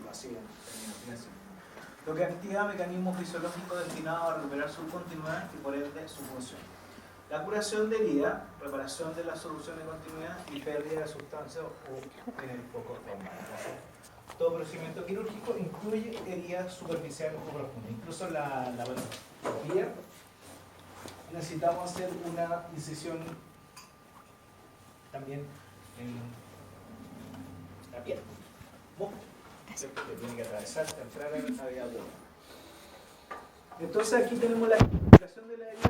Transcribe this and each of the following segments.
así en imaginación. Lo que activa mecanismos fisiológicos destinados a recuperar su continuidad y por ende su función. La curación de herida, reparación de la solución de continuidad y pérdida de sustancias o en el foco traumático. Todo procedimiento quirúrgico incluye heridas superficiales o profundas. Incluso la patología necesitamos hacer una incisión también en la piel. Que tiene que atravesar, entrar en la vía aguda. Entonces aquí tenemos la clasificación de la herida,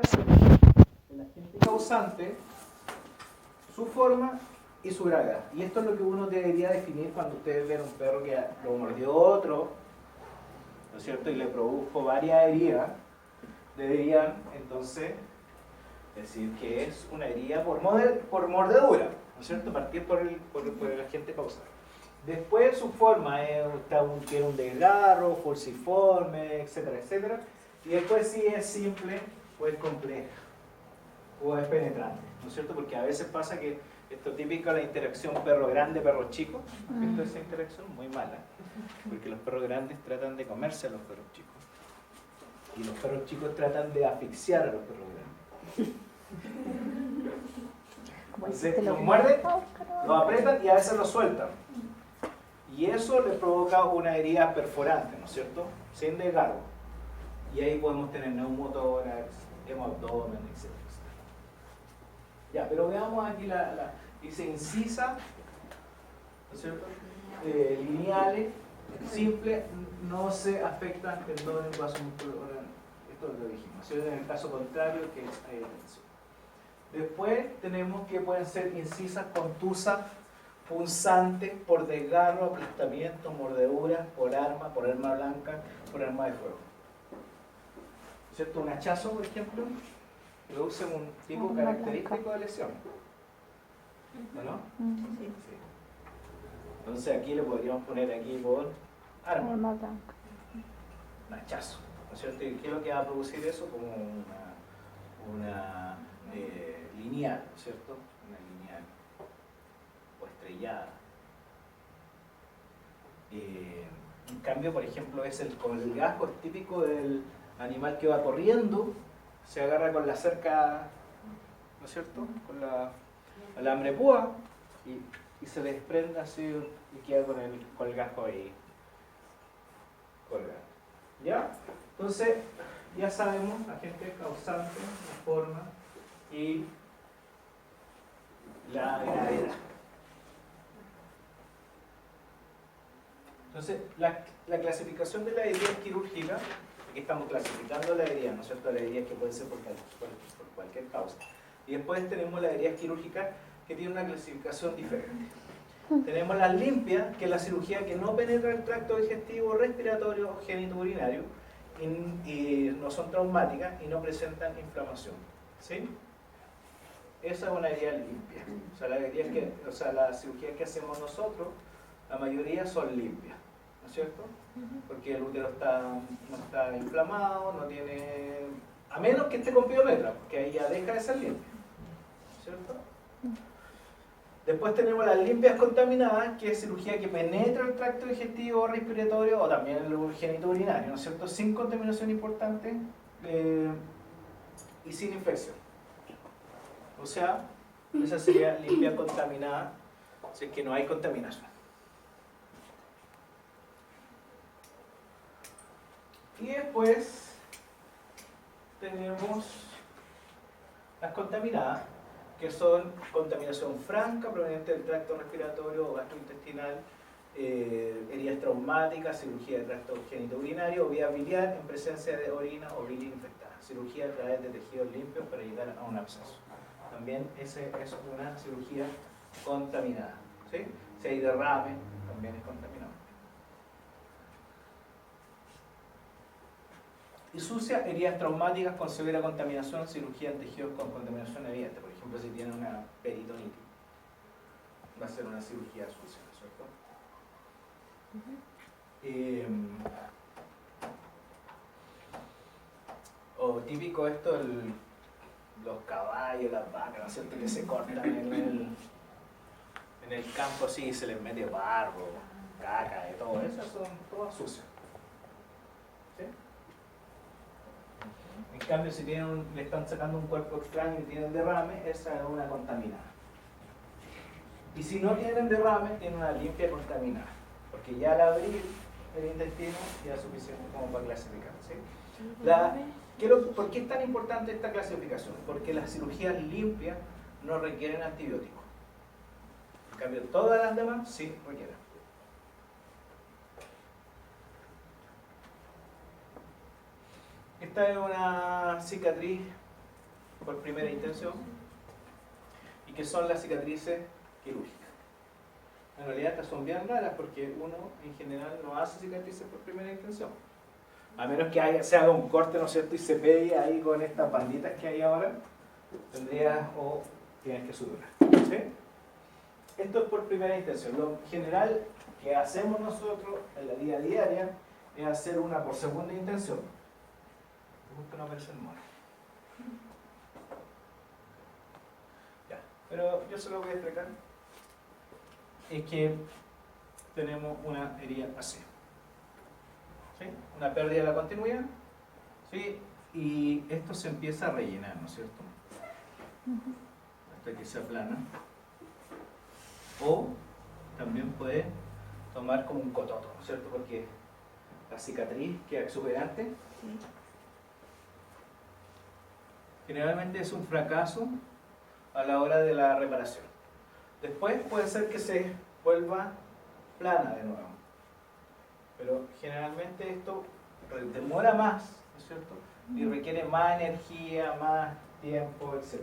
el agente causante, su forma y su gravedad. Y esto es lo que uno debería definir cuando ustedes ven un perro que lo mordió otro, ¿no es cierto? Y le produjo varias heridas. Deberían entonces decir que es una herida por mordedura, ¿no es cierto? Partir por el agente causante. Después su forma tiene un desgarro, falciforme, etcétera, etcétera. Y después si es simple o es compleja o es penetrante, ¿no es cierto? Porque a veces pasa que esto típico la interacción perro grande, perro chico, ¿no es cierto? Esa interacción muy mala, porque los perros grandes tratan de comerse a los perros chicos y los perros chicos tratan de asfixiar a los perros grandes. Entonces los muerden, los aprietan y a veces los sueltan. Y eso le provoca una herida perforante, ¿no es cierto? Sin desgarro. Y ahí podemos tener neumotórax, hemoabdomen, etc. Ya, pero veamos aquí dice incisa, ¿no es cierto? Lineales, simples, no se afectan tendones, vasos musculares. Esto lo dijimos. En el caso contrario, que hay tensión. Después tenemos que pueden ser incisas, contusas, punzantes, por desgarro, aplastamiento, mordeduras, por arma blanca, por arma de fuego. ¿Cierto? Un hachazo, por ejemplo, produce un tipo característico de lesión. ¿O no? Sí. Entonces aquí le podríamos poner aquí por arma blanca. Un hachazo. ¿No es cierto? ¿Y qué es lo que va a producir eso? Como una lineal, ¿no es cierto? Una lineal o estrellada. En cambio, por ejemplo, es el colgajo típico del animal que va corriendo, se agarra con la cerca, ¿no es cierto? Con la alambre púa y se desprende así y queda con el colgajo ahí colgado. ¿Ya? Entonces, ya sabemos agente causante, la forma y la gravedad. Entonces, la clasificación de la herida quirúrgica, aquí estamos clasificando la herida, ¿no es cierto? La herida que puede ser por cualquier causa. Y después tenemos la herida quirúrgica que tiene una clasificación diferente. Tenemos las limpias, que es la cirugía que no penetra el tracto digestivo, respiratorio o genitourinario y no son traumáticas y no presentan inflamación. ¿Sí? Esa es una herida limpia. O sea, las cirugías que hacemos nosotros, la mayoría son limpias, ¿no es cierto? Porque el útero no está inflamado, no tiene... A menos que esté con piometra, porque ahí ya deja de ser limpia, ¿cierto? Después tenemos las limpias contaminadas, que es cirugía que penetra el tracto digestivo, respiratorio o también el genitourinario, ¿no es cierto? Sin contaminación importante y sin infección. O sea, esa sería limpia contaminada, si es que no hay contaminación. Y después tenemos las contaminadas, que son contaminación franca proveniente del tracto respiratorio o gastrointestinal, heridas traumáticas, cirugía de tracto genitourinario o vía biliar en presencia de orina o bilis infectada, cirugía a través de tejidos limpios para llegar a un absceso. También esa es una cirugía contaminada. ¿Sí? Si hay derrame, también es contaminado. Y sucia, heridas traumáticas con severa contaminación, cirugía en tejidos con contaminación evidente. Por ejemplo, si tiene una peritonitis, va a ser una cirugía sucia, ¿no es cierto? O típico esto, los caballos, las vacas, ¿no es cierto? Que se cortan en el campo así y se les mete barro, caca y todo eso. agua sucia. ¿Sí? En cambio, si le están sacando un cuerpo extraño y tienen derrame, esa es una contaminada. Y si no tienen derrame, tienen una limpia contaminada. Porque ya al abrir el intestino ya es suficiente como para clasificar. ¿Sí? ¿Por qué es tan importante esta clasificación? Porque las cirugías limpias no requieren antibióticos. En cambio, todas las demás sí requieren. Esta es una cicatriz por primera intención. ¿Y qué son las cicatrices quirúrgicas? En realidad estas son bien raras porque uno en general no hace cicatrices por primera intención. A menos que se haga un corte, ¿no es cierto? Y se pegue ahí con estas banditas que hay ahora, tendrías o tienes que suturar. ¿Sí? Esto es por primera intención. Lo general que hacemos nosotros en la vida diaria es hacer una por segunda intención. Justo no aparece el mono. Ya, pero yo se lo voy a explicar. Es que tenemos una herida así. ¿Sí? Una pérdida de la continuidad. ¿Sí? Y esto se empieza a rellenar, ¿no es cierto? Hasta que se aplana. O también puede tomar como un cototo, ¿no es cierto? Porque la cicatriz queda exuberante. Generalmente es un fracaso a la hora de la reparación. Después puede ser que se vuelva plana de nuevo. Pero generalmente esto demora más, ¿no es cierto? Y requiere más energía, más tiempo, etc.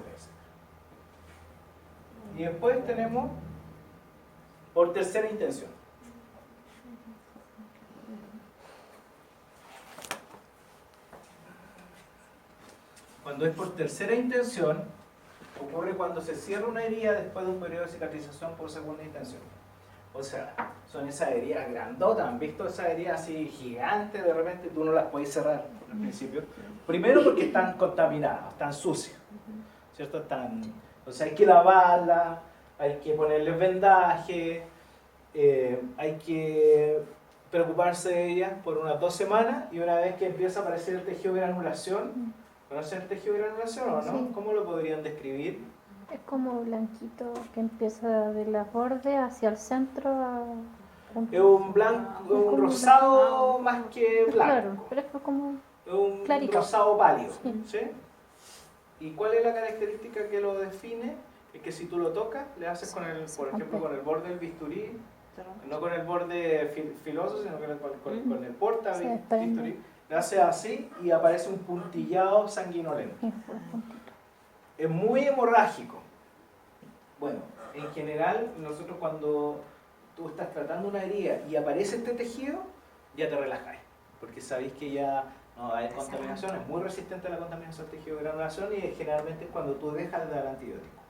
Y después tenemos por tercera intención. Cuando es por tercera intención, ocurre cuando se cierra una herida después de un periodo de cicatrización por segunda intención. O sea, son esas heridas grandotas, ¿han visto esas heridas así gigantes? De repente tú no las podés cerrar al principio. Primero porque están contaminadas, están sucias, ¿cierto? Entonces hay que lavarlas, hay que ponerles vendaje, hay que preocuparse de ellas por unas 2 semanas y una vez que empieza a aparecer el tejido de granulación, ¿conocen el tejido de granulación o no? Sí. ¿Cómo lo podrían describir? Es como blanquito que empieza de las bordes hacia el centro a... Es un blanco, un rosado más que blanco. Claro, pero es como Es un clarito. rosado pálido. Sí. ¿Sí? ¿Y cuál es la característica que lo define? Es que si tú lo tocas, le haces con el, por ejemplo, con el borde del bisturí, no con el borde filoso, sino con el porta Se bisturí, le haces así y aparece un puntillado sanguinolento. Sí, fue el puntito. Es muy hemorrágico. Bueno, en general, nosotros cuando tú estás tratando una herida y aparece este tejido, ya te relajáis, porque sabéis que ya no hay contaminación, es muy resistente a la contaminación del tejido de granulación y generalmente es cuando tú dejas de dar antibiótico.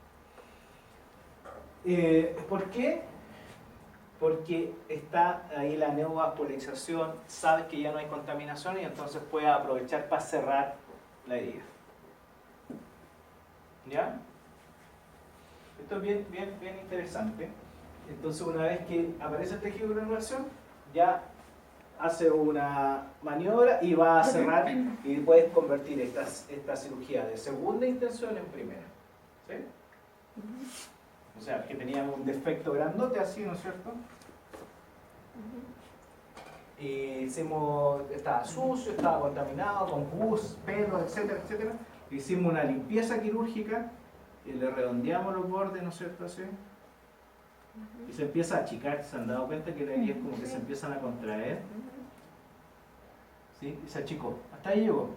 ¿Por qué? Porque está ahí la neovascularización, sabes que ya no hay contaminación y entonces puedes aprovechar para cerrar la herida. ¿Ya? Esto es bien interesante. Entonces, una vez que aparece el tejido de granulación, ya hace una maniobra y va a cerrar y puedes convertir esta cirugía de segunda intención en primera. ¿Sí? O sea, que teníamos un defecto grandote así, ¿no es cierto? Y estaba sucio, estaba contaminado, con pus, pelo, etcétera, etcétera. Hicimos una limpieza quirúrgica y le redondeamos los bordes, ¿no es cierto? Así. Y se empieza a achicar, ¿se han dado cuenta que las heridas como que se empiezan a contraer? ¿Sí? Y se achicó. Hasta ahí llegó.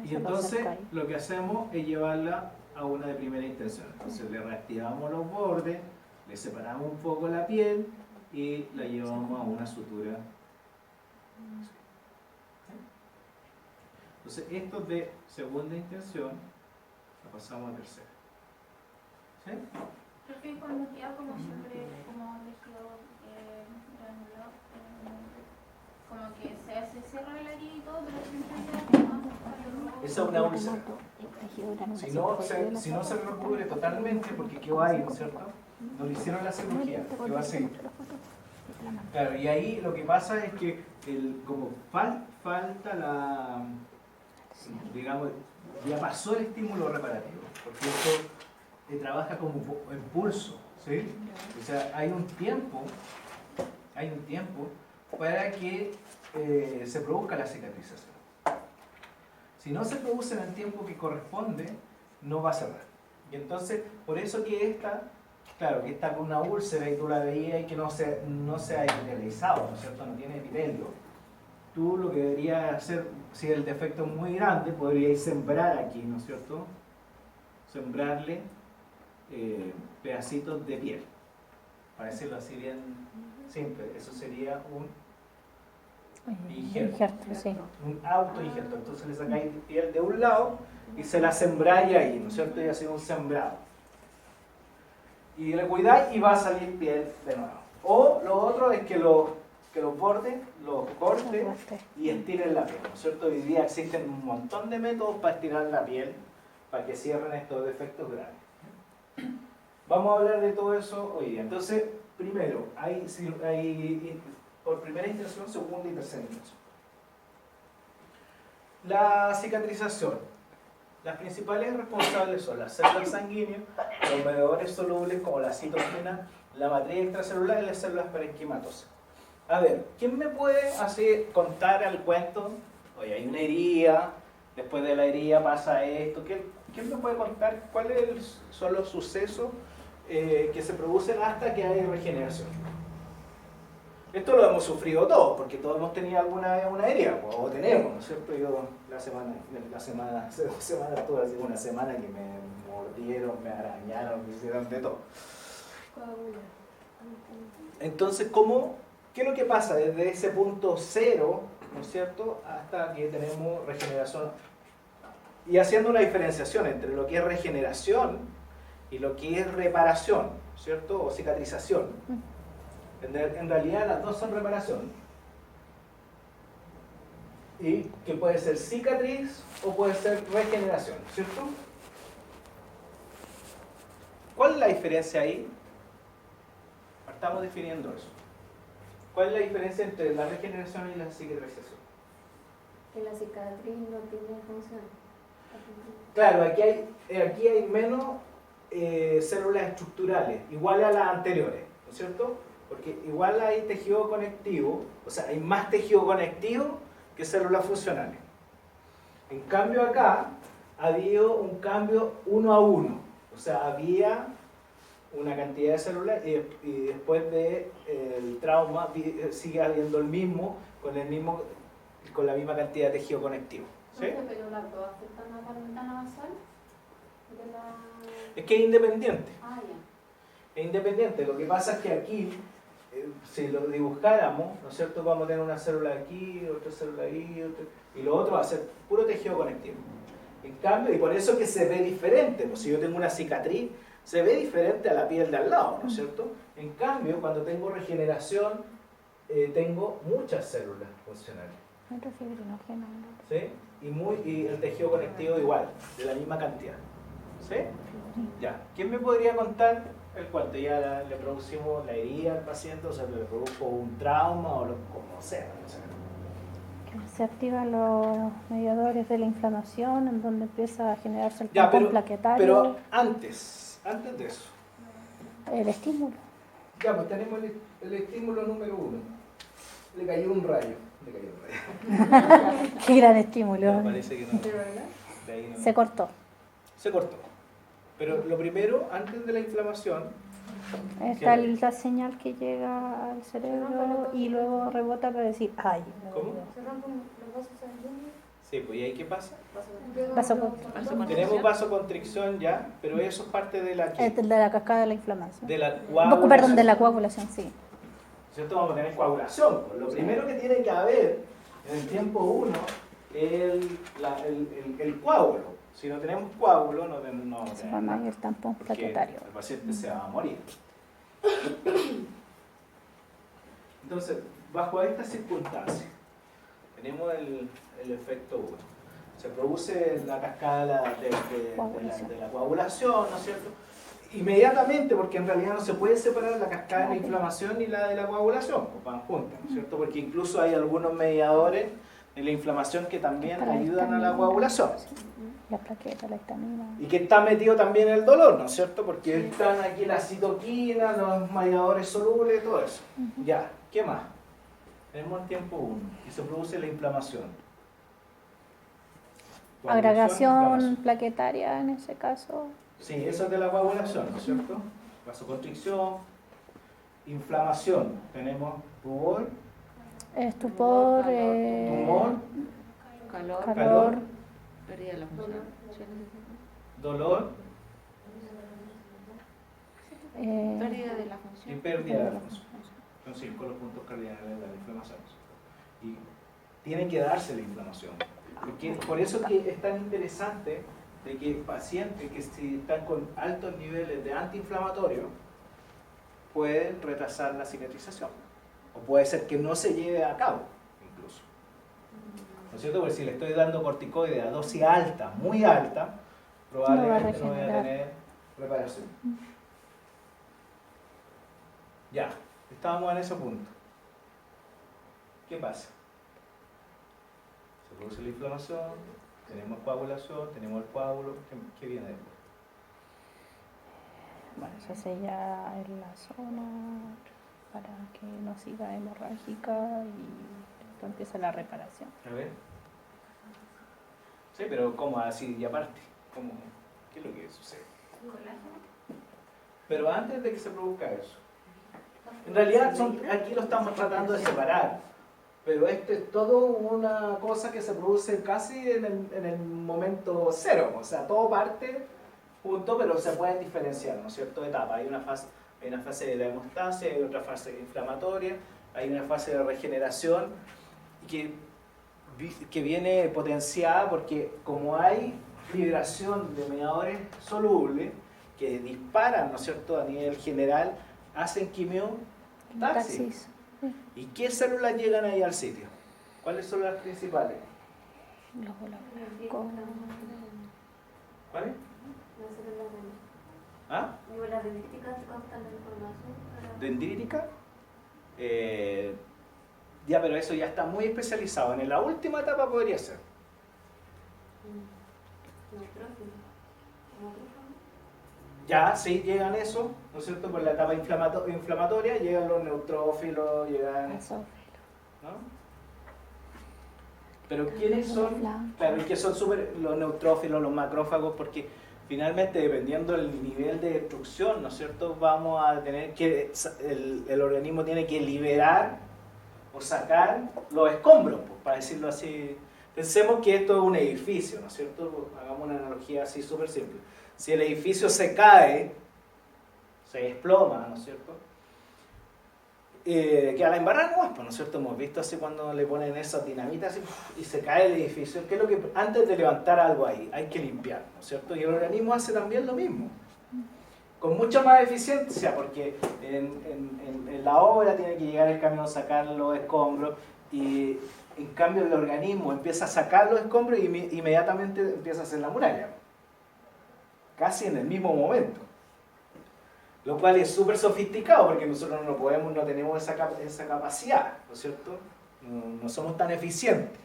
Y entonces lo que hacemos es llevarla a una de primera intención. Entonces le reactivamos los bordes, le separamos un poco la piel y la llevamos a una sutura. Entonces esto de segunda intención la pasamos a tercera. ¿Sí? Creo que cuando queda como siempre, como tejido granulado, como que se cierra la herida y todo, pero siempre queda como más. Esa es una úlcera. Si no se recubre totalmente porque quedó ahí, ¿no es cierto? No le hicieron la cirugía, que va a seguir. Claro, y ahí lo que pasa es que como falta la, digamos, ya pasó el estímulo reparativo, porque esto trabaja como impulso, ¿sí? O sea, hay un tiempo para que se produzca la cicatrización. Si no se produce en el tiempo que corresponde, no va a cerrar. Y entonces, por eso que claro, que está con una úlcera y tú la veías y que no se ha epitelializado, ¿no es cierto? No tiene epitelio. Tú lo que deberías hacer, si el defecto es muy grande, podrías sembrar aquí, ¿no es cierto? Sembrarle pedacitos de piel. Para decirlo así bien simple, eso sería un injerto, sí. un autoinjerto. Entonces le sacáis piel de un lado y se la sembráis ahí, ¿no es cierto? Y así un sembrado. Y le cuidáis y va a salir piel de nuevo. O lo otro es que los bordes, los cortes y estiren la piel, ¿no es cierto? Hoy día existen un montón de métodos para estirar la piel, para que cierren estos defectos graves. Vamos a hablar de todo eso hoy día. Entonces, primero, hay por primera intención, segunda y tercera intención. La cicatrización. Las principales responsables son las células sanguíneas, los mediadores solubles como la citosina, la matriz extracelular y las células parenquimatosas. A ver, ¿quién me puede así contar el cuento? Oye, hay una herida, después de la herida pasa esto. ¿Quién me puede contar cuáles son los sucesos que se producen hasta que hay regeneración? Esto lo hemos sufrido todos, porque todos hemos tenido alguna vez una herida, o tenemos, ¿no es cierto? Yo hace 2 semanas estuve así una semana que me mordieron, me arañaron, me hicieron de todo. Entonces, ¿qué es lo que pasa desde ese punto cero, ¿no es cierto?, hasta que tenemos regeneración? Y haciendo una diferenciación entre lo que es regeneración y lo que es reparación, ¿cierto?, o cicatrización. En realidad las dos son reparación. Y que puede ser cicatriz o puede ser regeneración, ¿cierto? ¿Cuál es la diferencia ahí? Estamos definiendo eso. ¿Cuál es la diferencia entre la regeneración y la cicatrización? Que la cicatriz no tiene función. Claro, aquí hay menos células estructurales, iguales a las anteriores, ¿no es cierto? Porque igual hay tejido conectivo, o sea, hay más tejido conectivo que células funcionales. En cambio acá, ha habido un cambio 1 a 1, o sea, había una cantidad de células y después del trauma sigue habiendo el mismo, con la misma cantidad de tejido conectivo. ¿Sí? ¿Pero las dos afectan a la ventana basal? Es que es independiente. Ah, ya. Es independiente. Lo que pasa es que aquí, si lo dibujáramos, ¿no es cierto? Vamos a tener una célula aquí, otra célula ahí, y lo otro va a ser puro tejido conectivo. En cambio, y por eso que se ve diferente, pues si yo tengo una cicatriz, se ve diferente a la piel de al lado, ¿no es cierto? En cambio, cuando tengo regeneración, tengo muchas células funcionales. ¿Sí? Y el tejido conectivo igual, de la misma cantidad. ¿Sí? Ya. ¿Quién me podría contar el cuento? Ya le producimos la herida al paciente, o sea, le produjo un trauma o como sea. No sé. Que se activan los mediadores de la inflamación, en donde empieza a generarse el tampón plaquetario. Pero antes de eso. El estímulo. Ya, pues tenemos el estímulo número 1. Le cayó un rayo. Qué gran estímulo. No, parece que no. De ahí no. Se cortó. Se cortó. Pero lo primero, antes de la inflamación, está la señal que llega al cerebro y luego rebota para decir ¡ay! ¿Cómo? ¿Se rompen los vasos sanguíneos? Sí, pues ¿y ahí qué pasa? Vasoconstricción. Tenemos vasoconstricción ya, pero eso es parte de la De la cascada de la inflamación. de la coagulación. Perdón, de la coagulación, sí. ¿Cierto? Vamos a tener coagulación. Lo primero que tiene que haber en el tiempo 1 es el coágulo. Si no tenemos coágulo, no Se llama el tampón plaquetario. El paciente se va a morir. Entonces, bajo estas circunstancias, tenemos el efecto 1. Se produce la cascada de la coagulación, ¿no es cierto? inmediatamente, porque en realidad no se puede separar la cascada de la inflamación y la de la coagulación, pues van juntas, ¿no es cierto? Porque incluso hay algunos mediadores de la inflamación que también Para la ayudan a la histamina. coagulación. La plaqueta, la histamina. Y que está metido también el dolor, ¿no es cierto? Porque están aquí las citoquinas, los mediadores solubles, todo eso. Ya, ¿qué más? Tenemos el tiempo 1 y se produce la inflamación. Coagulación, Agregación inflamación. plaquetaria en ese caso. Sí, eso es de la coagulación, ¿no es cierto? Vasoconstricción, inflamación. Tenemos rubor, Estupor, tumor, Calor, calor, pérdida de la función. dolor Pérdida de la y función. pérdida de la función. Son 5 los puntos cardinales de la inflamación. Y tiene que darse la inflamación. Porque, por eso que es tan interesante de que pacientes que si están con altos niveles de antiinflamatorio pueden retrasar la cicatrización. O puede ser que no se lleve a cabo, incluso. ¿No es cierto? Porque si le estoy dando corticoide a dosis alta, muy alta, probablemente no voy a regenerar. tener reparación. Ya, estábamos en ese punto. ¿Qué pasa? Se produce la inflamación, tenemos coagulación, tenemos el coágulo, ¿qué viene después? bueno, se sella en la zona para que no siga hemorrágica y esto empieza la reparación. A ver. Sí, pero ¿cómo así? Y aparte, ¿cómo? ¿Qué es lo que sucede? Colágeno. Pero antes de que se produzca eso. En realidad aquí lo estamos tratando de separar. Pero esto es todo una cosa que se produce casi en el momento cero. O sea, todo parte junto, pero se pueden diferenciar, ¿no es cierto? Etapas. Hay una fase de la hemostasia, hay otra fase inflamatoria, hay una fase de regeneración que viene potenciada porque como hay liberación de mediadores solubles que disparan, ¿no es cierto?, a nivel general, hacen quimiotaxis. Taxis. ¿Y qué células llegan ahí al sitio? ¿Cuáles son las principales? Glóbulos Con blancos. ¿Cuáles? las células ¿Ah? de las dendríticas captan la información para... ¿Dendrítica? Ya, pero eso ya está muy especializado. En la última etapa podría ser. Neutrófilo. Macrófago. Ya, sí, llegan eso, ¿no es cierto? Por la etapa inflamatoria llegan los neutrófilos, llegan... Basófilo. ¿no? Pero ¿quiénes son? Blancos. Claro, y que son los neutrófilos, los macrófagos, porque finalmente dependiendo del nivel de destrucción, ¿no es cierto? Vamos a tener que, el organismo tiene que liberar o sacar los escombros, pues, para decirlo así. Pensemos que esto es un edificio, ¿no es cierto? Hagamos una analogía así súper simple. Si el edificio se cae, se desploma, ¿no es cierto? Queda la embarrada nomás, pues, ¿no es cierto? Hemos visto así cuando le ponen esas dinamitas así, y se cae el edificio. ¿Qué es lo que antes de levantar algo ahí? Hay que limpiar, ¿no es cierto? Y el organismo hace también lo mismo. Con mucha más eficiencia, porque en la obra tiene que llegar el camión, sacar los escombros, y en cambio el organismo empieza a sacar los escombros y inmediatamente empieza a hacer la muralla. Casi en el mismo momento. Lo cual es súper sofisticado porque nosotros no tenemos esa capacidad, ¿no es cierto? No somos tan eficientes.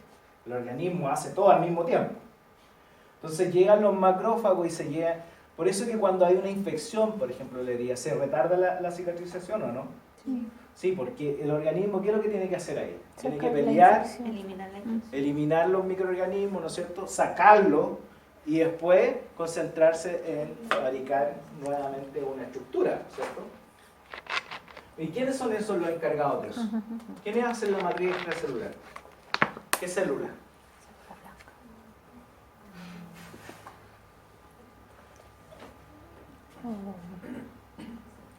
El organismo hace todo al mismo tiempo. Entonces llegan los macrófagos y se llega. Por eso que cuando hay una infección, por ejemplo, le diría, ¿se retarda la cicatrización o no? Sí. Sí, porque el organismo, ¿qué es lo que tiene que hacer ahí? Tiene que Sacar la pelear, infección. Eliminar la infección. eliminar los microorganismos, ¿no es cierto? Sacarlo y después concentrarse en fabricar nuevamente una estructura, ¿cierto? ¿Y quiénes son esos los encargados de eso? ¿Quiénes hacen la matriz extracelular? ¿Qué célula?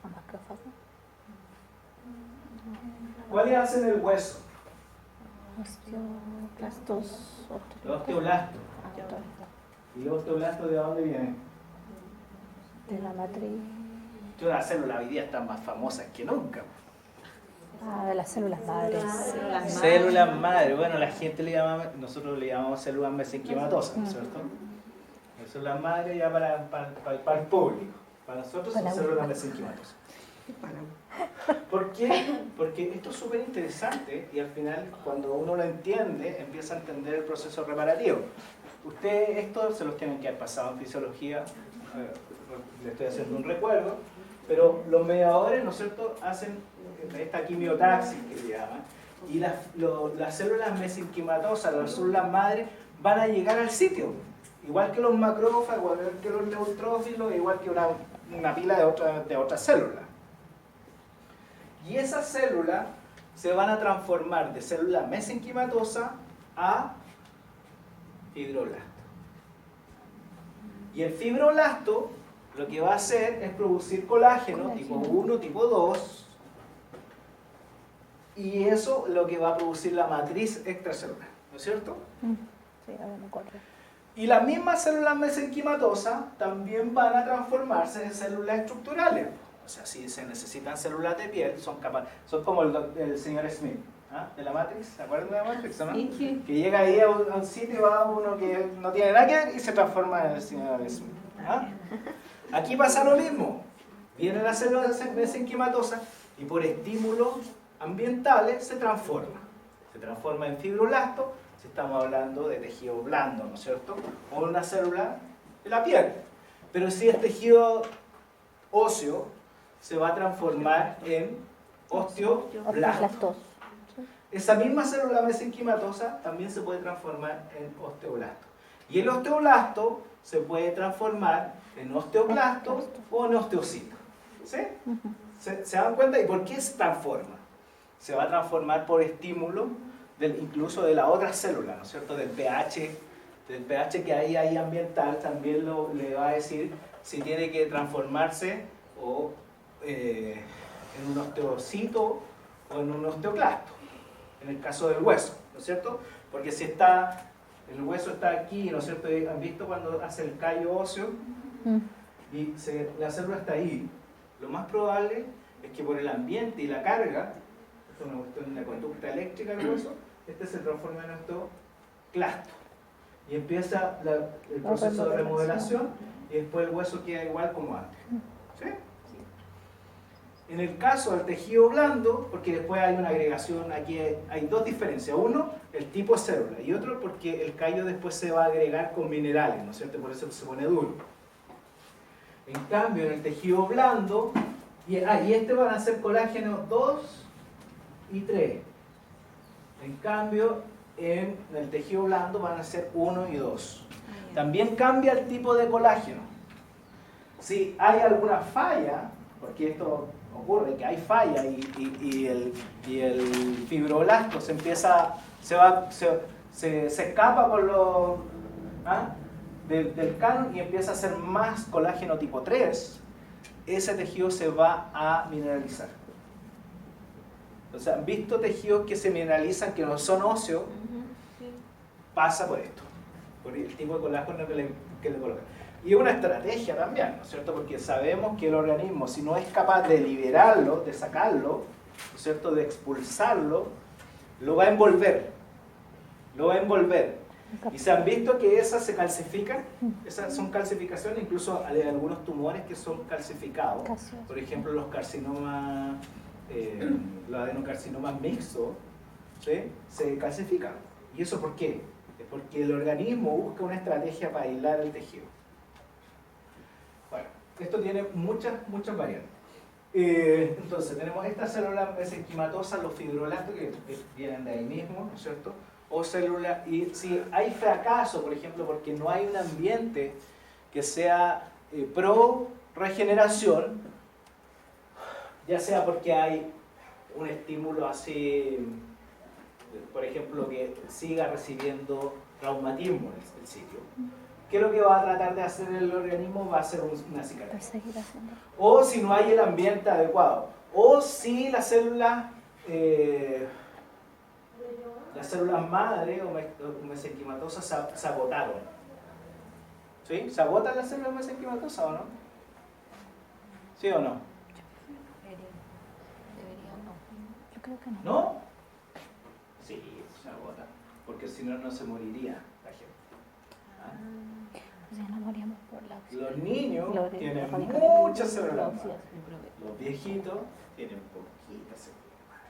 O macrófago. ¿Cuáles hacen el hueso? Osteoblastos. Los osteoblastos. Osteoblastos. ¿Y los osteoblastos de dónde vienen? De la matriz. Las células hoy día están más famosas que nunca. Ah, de las células madres. Células madre, bueno, la gente nosotros le llamamos células mesenquimatosas, ¿no es cierto? Células madre ya para el público. Para nosotros son células mesenquimatosas. ¿Por qué? Porque esto es súper interesante y al final cuando uno lo entiende, empieza a entender el proceso reparativo. Ustedes esto se los tienen que haber pasado en fisiología, le estoy haciendo un recuerdo, pero los mediadores, ¿no es cierto?, hacen esta quimiotaxis que se llama, y las células mesenquimatosas, las células madres, van a llegar al sitio, igual que los macrófagos, igual que los neutrófilos, igual que una pila de otras células. Y esas células se van a transformar de célula mesenquimatosa a fibroblasto. Y el fibroblasto lo que va a hacer es producir colágeno tipo 1, tipo 2, y eso es lo que va a producir la matriz extracelular, ¿no es cierto? Sí, ahora me acuerdo. Y las mismas células mesenquimatosas también van a transformarse en células estructurales. O sea, si se necesitan células de piel, son como el señor Smith, ¿ah?, de la Matrix. ¿Se acuerdan de la Matrix, no? Sí. Que llega ahí a un sitio, va a uno que no tiene nada que ver y se transforma en el señor Smith. ¿Ah? Aquí pasa lo mismo. Viene la célula mesenquimatosa y por estímulos ambientales se transforma. Se transforma en fibroblasto, si estamos hablando de tejido blando, ¿no es cierto? O una célula de la piel. Pero si es tejido óseo, se va a transformar en osteoblasto. Esa misma célula mesenquimatosa también se puede transformar en osteoblasto. Y el osteoblasto se puede transformar en osteoclasto o en osteocito. ¿Sí? ¿Se dan cuenta? ¿Y por qué se transforma? Se va a transformar por estímulo incluso de la otra célula, ¿no es cierto? Del pH que hay ahí ambiental, también le va a decir si tiene que transformarse en un osteocito o en un osteoclasto, en el caso del hueso, ¿no es cierto? Porque si el hueso está aquí, ¿no es cierto? ¿Han visto cuando hace el callo óseo? Y la célula está ahí. Lo más probable es que por el ambiente y la carga, esto es una cuestión de la conducta eléctrica del hueso, se transforma en osteoclasto. Y empieza el proceso de remodelación y después el hueso queda igual como antes. ¿Sí? En el caso del tejido blando, porque después hay una agregación, aquí hay dos diferencias. Uno, el tipo de célula, y otro porque el callo después se va a agregar con minerales, ¿no es cierto? Por eso se pone duro. En cambio, en el tejido blando, y este van a ser colágeno 2 y 3. En cambio, en el tejido blando van a ser 1 y 2. También cambia el tipo de colágeno. Si hay alguna falla, porque esto ocurre, que hay falla y el fibroblasto se escapa por del canon y empieza a hacer más colágeno tipo 3, ese tejido se va a mineralizar. O sea, ¿han visto tejidos que se mineralizan, que no son óseos? Pasa por esto, por el tipo de colágeno que le colocan. Y es una estrategia también, ¿no es cierto? Porque sabemos que el organismo, si no es capaz de liberarlo, de sacarlo, ¿no es cierto?, de expulsarlo, lo va a envolver. Lo va a envolver. Y se han visto que esas se calcifican, esas son calcificaciones, incluso hay algunos tumores que son calcificados. Por ejemplo, los carcinomas, los adenocarcinomas mixtos, ¿sí?, se calcifican. ¿Y eso por qué? Es porque el organismo busca una estrategia para aislar el tejido. Bueno, esto tiene muchas variantes. Entonces, tenemos estas células mesenquimatosas, los fibroblastos, que vienen de ahí mismo, ¿no es cierto? O células, y si hay fracaso, por ejemplo, porque no hay un ambiente que sea pro regeneración, ya sea porque hay un estímulo así, por ejemplo, que siga recibiendo traumatismo en el sitio, ¿qué es lo que va a tratar de hacer el organismo? Va a hacer una cicatriz. O si no hay el ambiente adecuado, o si las células madre o mesenquimatosas se agotaron. ¿Sí? ¿Se agotan las células mesenquimatosas o no? ¿Sí o no? Debería no. Yo creo que no. ¿No? Sí, se agotan, porque si no, no se moriría la gente. ¿Ah? Pues ya nos moríamos por la oxígeno. Los niños Lo de tienen la muchas células la madre. oxígeno. Los viejitos tienen poquitas células madre.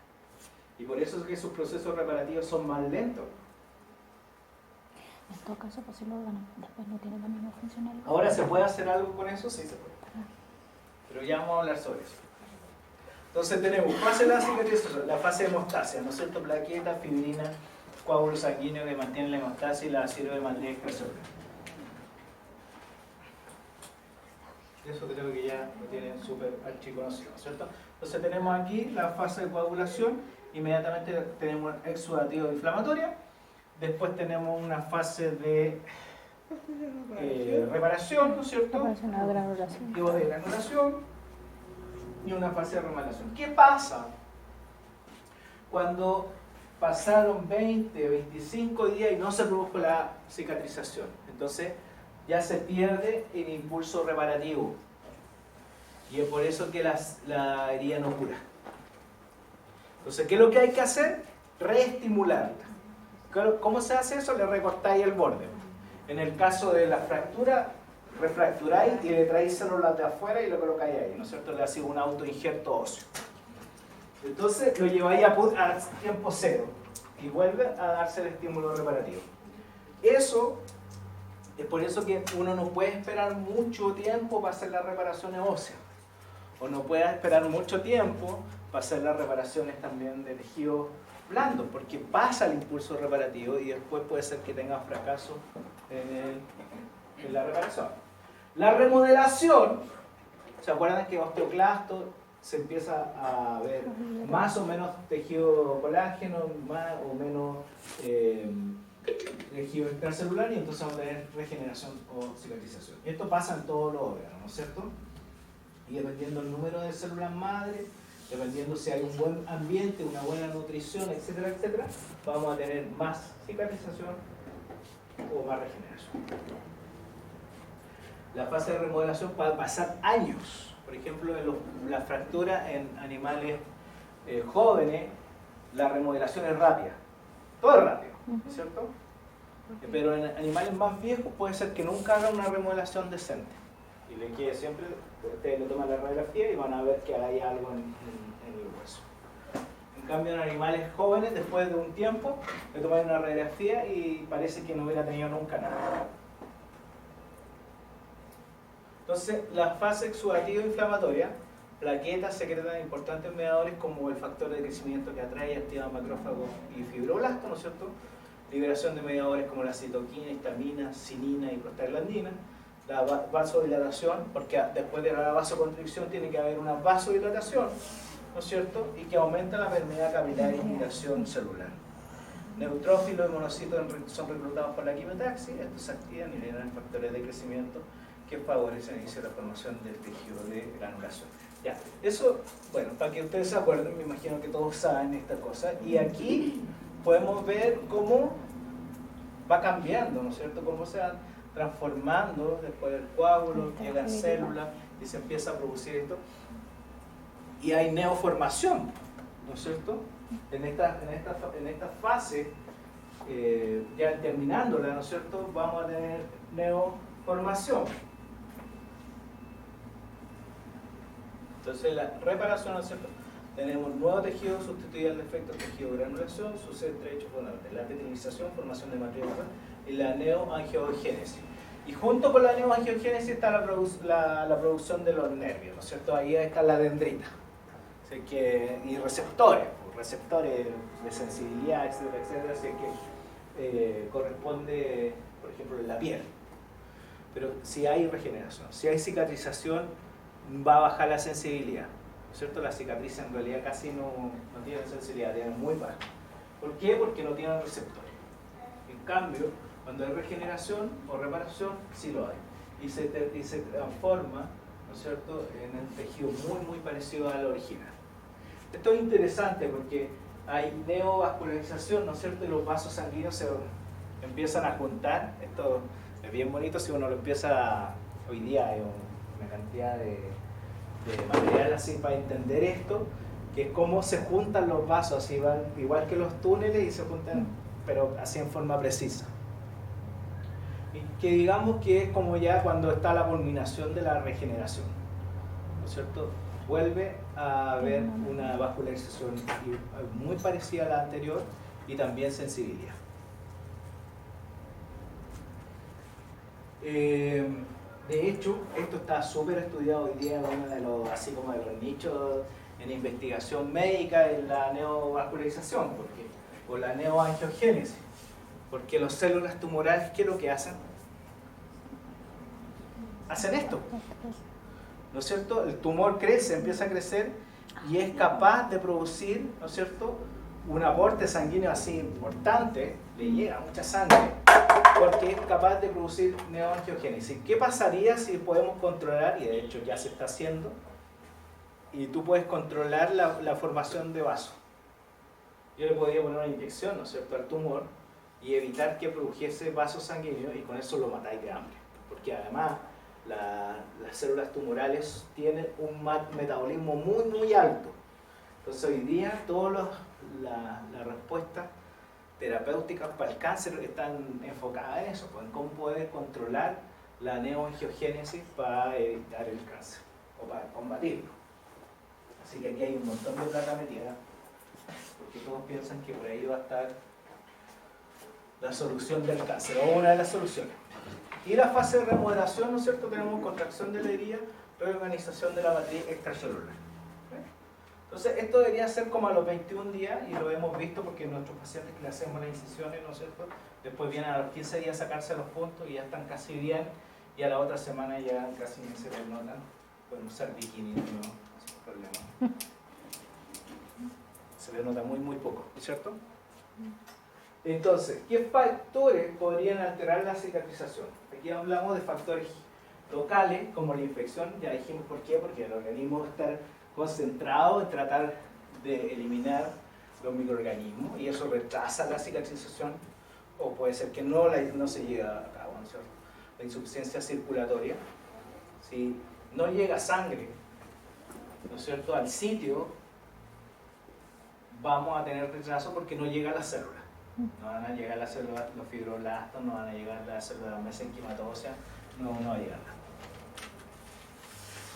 Y por eso es que sus procesos reparativos son más lentos. En todo caso, pues si los órganos después no tienen la misma funcionalidad. Ahora, ¿se puede hacer algo con eso? Sí se puede. Pero ya vamos a hablar sobre eso. Entonces tenemos fase de la cicatrización, la fase de hemostasia, ¿no es cierto? Plaquetas, fibrina, coágulos sanguíneos que mantienen la hemostasia y la sirve de matriz extracelular. Eso creo que ya lo tienen súper archiconocido, ¿no es cierto? Entonces tenemos aquí la fase de coagulación, inmediatamente tenemos exudativo inflamatoria, después tenemos una fase de reparación, ¿no es cierto? Aparece una granulación. Luego de granulación y una fase de remodelación. ¿Qué pasa cuando pasaron 20 o 25 días y no se produjo la cicatrización? Entonces ya se pierde el impulso reparativo y es por eso que la herida no cura. Entonces, ¿qué es lo que hay que hacer? Reestimularla. ¿Cómo se hace eso? Le recortáis el borde. En el caso de la fractura, refracturáis y le traéis células de afuera y lo colocáis ahí, ¿no es cierto? Le hacéis un autoinjerto óseo. Entonces lo lleváis a tiempo cero y vuelve a darse el estímulo reparativo. Eso es por eso que uno no puede esperar mucho tiempo para hacer las reparaciones óseas, o no puede esperar mucho tiempo para hacer las reparaciones también de tejidos blandos, porque pasa el impulso reparativo y después puede ser que tenga fracaso en la reparación. La remodelación, ¿se acuerdan que osteoclasto se empieza a ver más o menos tejido colágeno, más o menos tejido extracelular, y entonces vamos a tener regeneración o cicatrización? Esto pasa en todos los órganos, ¿no es cierto? Y dependiendo del número de células madre, dependiendo si hay un buen ambiente, una buena nutrición, etcétera, etcétera, vamos a tener más cicatrización o más regeneración. La fase de remodelación puede pasar años. Por ejemplo, la fractura en animales jóvenes, la remodelación es rápida. Todo es rápido, ¿cierto? Pero en animales más viejos puede ser que nunca hagan una remodelación decente. Y le quede siempre, ustedes le toman la radiografía y van a ver que hay algo en el hueso. En cambio, en animales jóvenes, después de un tiempo, le toman una radiografía y parece que no hubiera tenido nunca nada. Entonces, la fase exudativa inflamatoria, plaquetas secretan importantes mediadores como el factor de crecimiento que atrae y activa macrófagos y fibroblastos, ¿no es cierto? Liberación de mediadores como la citoquina, histamina, cinina y prostaglandina. La vasodilatación, porque después de la vasoconstricción tiene que haber una vasodilatación, ¿no es cierto? Y que aumenta la permeabilidad capilar y irrigación celular. Neutrófilos y monocitos son reclutados por la quimiotaxis, estos se activan y liberan factores de crecimiento que favorecen el inicio de la formación del tejido de granulación. Ya, eso, bueno, para que ustedes se acuerden, me imagino que todos saben esta cosa, y aquí podemos ver cómo va cambiando, ¿no es cierto? Cómo se va transformando después del coágulo, llegan células y se empieza a producir esto. Y hay neoformación, ¿no es cierto? En esta fase, ya terminándola, ¿no es cierto? Vamos a tener neoformación. Entonces la reparación, ¿no es cierto? Tenemos nuevo tejido sustituido al defecto tejido de granulación, sucede entre hechos fundamentales: la petrinización, formación de matriz y la neoangiogénesis. Y junto con la neoangiogénesis está la producción de los nervios, ¿no es cierto? Ahí está la dendrita. Así que, y receptores de sensibilidad, etcétera, etcétera, así que corresponde, por ejemplo, en la piel. Pero si hay regeneración, si hay cicatrización, va a bajar la sensibilidad, ¿no es cierto? La cicatriz en realidad casi no tiene sensibilidad, tiene muy baja. ¿Por qué? Porque no tienen receptores. En cambio, cuando hay regeneración o reparación, sí lo hay. Y se transforma, ¿no es cierto?, en un tejido muy, muy parecido al original. Esto es interesante porque hay neovascularización, ¿no es cierto?, y los vasos sanguíneos se empiezan a juntar. Esto es bien bonito si uno lo empieza hoy día, hay una cantidad de material así para entender esto, que es cómo se juntan los vasos, así van, igual que los túneles, y se juntan, pero así en forma precisa. y que digamos que es como ya cuando está la culminación de la regeneración, ¿no es cierto? Vuelve a haber una vascularización muy parecida a la anterior y también sensibilidad. De hecho, esto está súper estudiado hoy día, uno de los, así como de los nichos en investigación médica, en la neovascularización, o la neoangiogénesis, porque las células tumorales, ¿qué es lo que hacen? Hacen esto, ¿no es cierto? El tumor crece, empieza a crecer y es capaz de producir, ¿no es cierto?, un aporte sanguíneo así importante, le llega mucha sangre, porque es capaz de producir neoangiogénesis. ¿Qué pasaría si podemos controlar, y de hecho ya se está haciendo, y tú puedes controlar la formación de vasos? Yo le podría poner una inyección, ¿no es cierto?, al tumor y evitar que produjese vasos sanguíneos y con eso lo matáis de hambre. Porque además las células tumorales tienen un metabolismo muy, muy alto. Entonces hoy día todas las respuestas terapéuticas para el cáncer están enfocadas en eso, en cómo poder controlar la neoangiogénesis para evitar el cáncer o para combatirlo. Así que aquí hay un montón de plata metida, porque todos piensan que por ahí va a estar la solución del cáncer, o una de las soluciones. Y la fase de remodelación, ¿no es cierto? Tenemos contracción de la herida, reorganización de la matriz extracelular. Entonces, esto debería ser como a los 21 días, y lo hemos visto porque nuestros pacientes que le hacemos las incisiones, ¿no es cierto?, después vienen a los 15 días a sacarse los puntos y ya están casi bien, y a la otra semana ya casi ni se les notan. Pueden usar bikini, no, sin problema. Se les nota muy, muy poco, ¿no es cierto? Entonces, ¿qué factores podrían alterar la cicatrización? Aquí hablamos de factores locales, como la infección, ya dijimos por qué, porque el organismo va a estar concentrado en tratar de eliminar los microorganismos y eso retrasa la cicatrización, o puede ser que no se llegue a cabo, ¿no es cierto? La insuficiencia circulatoria, si no llega sangre, ¿no es cierto?, al sitio, vamos a tener retraso porque no llega a la célula. No van a llegar las células, los fibroblastos, no van a llegar las células mesenquimatosa, no va a llegar nada.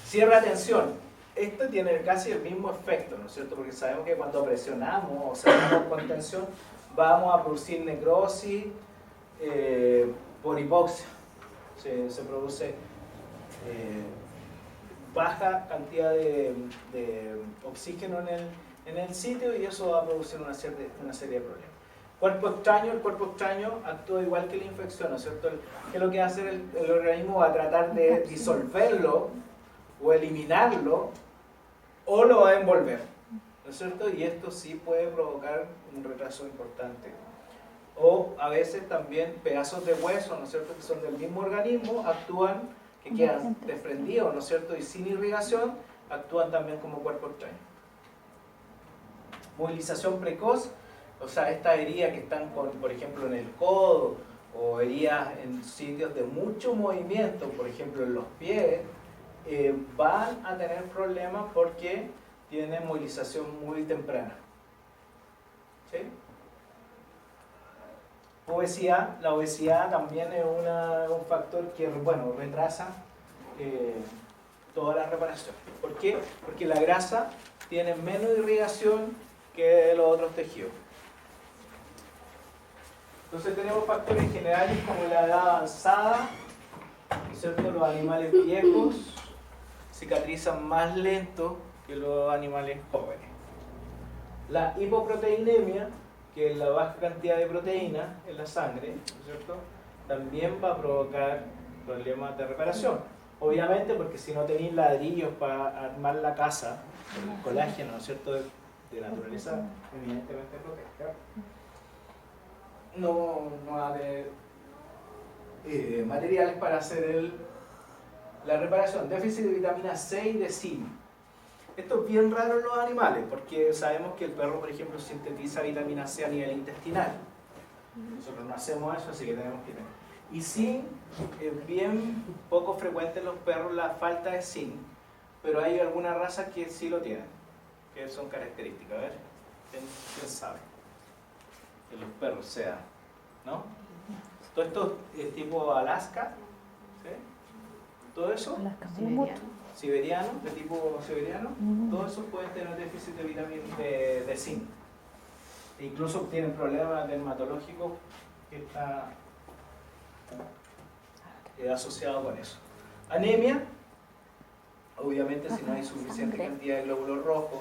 Cierra tensión. Esto tiene casi el mismo efecto, ¿no es cierto? Porque sabemos que cuando presionamos o cerramos con tensión, vamos a producir necrosis por hipoxia. Se produce baja cantidad de oxígeno en el sitio y eso va a producir una serie de problemas. El cuerpo extraño actúa igual que la infección, ¿no es cierto? ¿Qué es lo que va a hacer el organismo? Va a tratar de disolverlo o eliminarlo, o lo va a envolver, ¿no es cierto? Y esto sí puede provocar un retraso importante. O a veces también pedazos de hueso, ¿no es cierto?, que son del mismo organismo, actúan, que quedan desprendidos, ¿no es cierto?, y sin irrigación, actúan también como cuerpo extraño. Movilización precoz, o sea, estas heridas que están, por ejemplo, en el codo, o heridas en sitios de mucho movimiento, por ejemplo, en los pies, van a tener problemas porque tienen movilización muy temprana. ¿Sí? Obesidad. La obesidad también es un factor que, bueno, retrasa toda la reparación. ¿Por qué? Porque la grasa tiene menos irrigación que los otros tejidos. Entonces tenemos factores generales como la edad avanzada, ¿cierto? Los animales viejos cicatrizan más lento que los animales jóvenes. La hipoproteinemia, que es la baja cantidad de proteína en la sangre, ¿no es cierto?, también va a provocar problemas de reparación. Obviamente porque si no tenéis ladrillos para armar la casa, el colágeno, ¿no es cierto?, de naturaleza evidentemente protege. No va a haber materiales para hacer la reparación. Déficit de vitamina C y de zinc. Esto es bien raro en los animales, porque sabemos que el perro, por ejemplo, sintetiza vitamina C a nivel intestinal. Nosotros no hacemos eso, así que tenemos que tener. Y zinc, es bien poco frecuente en los perros la falta de zinc, pero hay algunas razas que sí lo tienen, que son características. A ver, ¿quién sabe? Que los perros sean, ¿no? Todo esto es tipo Alaska, ¿sí? Todo eso, Las cambié mucho. siberiano, de tipo siberiano, todo eso pueden tener déficit de vitamina de zinc. E incluso tienen problemas dermatológicos que está asociado con eso. Anemia, obviamente si no hay suficiente cantidad de glóbulos rojos,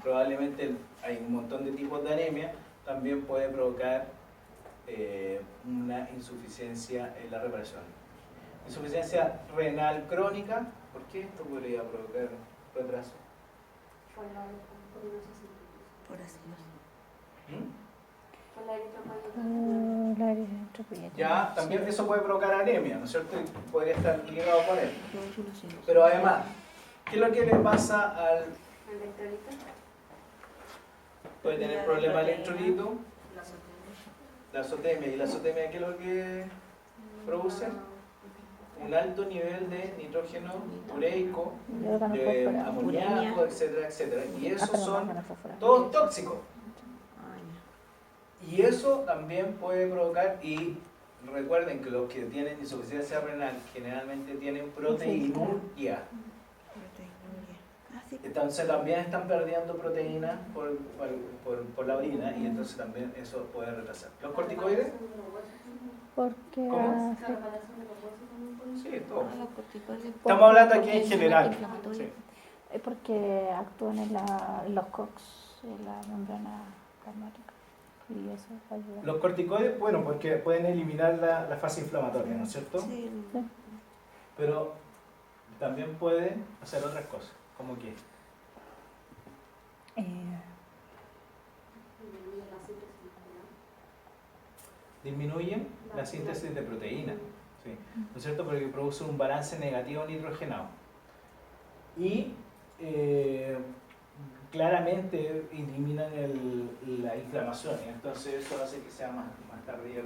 probablemente hay un montón de tipos de anemia, también puede provocar una insuficiencia en la reparación. Insuficiencia renal crónica, ¿por qué esto podría provocar retraso? Por acidosis. La eritropoyetina. Ya, también eso puede provocar anemia, ¿no es cierto? Y podría estar ligado con él. Pero además, ¿qué es lo que le pasa al...? Puede tener problemas de electrolito, la azotemia. ¿Y la azotemia qué es lo que produce? Un alto nivel de nitrógeno ureico, de amoníaco, etcétera, etcétera. Y esos son todos tóxicos. Y eso también puede provocar, y recuerden que los que tienen insuficiencia renal generalmente tienen proteinuria. Entonces también están perdiendo proteínas por la orina y entonces también eso puede retrasar. ¿Los corticoides? Porque ¿Cómo? Sí, todo. Los corticoides. Estamos hablando aquí en general. Sí. es porque actúan en los COX, en la membrana plasmática. Y eso ayuda. Los corticoides, bueno, porque pueden eliminar la fase inflamatoria, ¿no es cierto? Sí. Pero también pueden hacer otras cosas, como que disminuyen la síntesis de proteína, ¿sí? ¿No es cierto? Porque produce un balance negativo nitrogenado. Y claramente eliminan la inflamación, y entonces eso hace que sea más tardía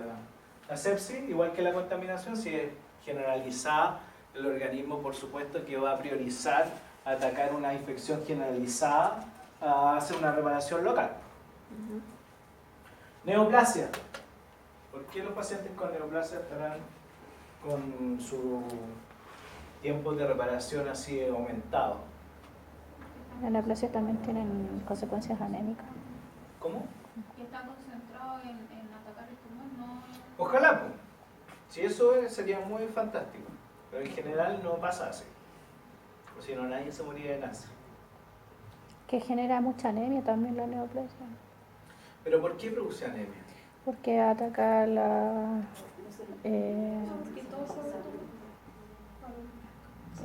la sepsis, igual que la contaminación. Si es generalizada, el organismo por supuesto que va a priorizar atacar una infección generalizada a hacer una reparación local. Neoplasia. ¿Por qué los pacientes con neoplasia estarán con su tiempo de reparación así aumentado? La neoplasia también tienen consecuencias anémicas. ¿Cómo? Que está concentrado en atacar el tumor, no. Ojalá, pues. Si eso sería muy fantástico. Pero en general no pasa así. O si no, nadie se moría de cáncer. Que genera mucha anemia también la neoplasia. ¿Pero por qué produce anemia? Porque ataca la... Se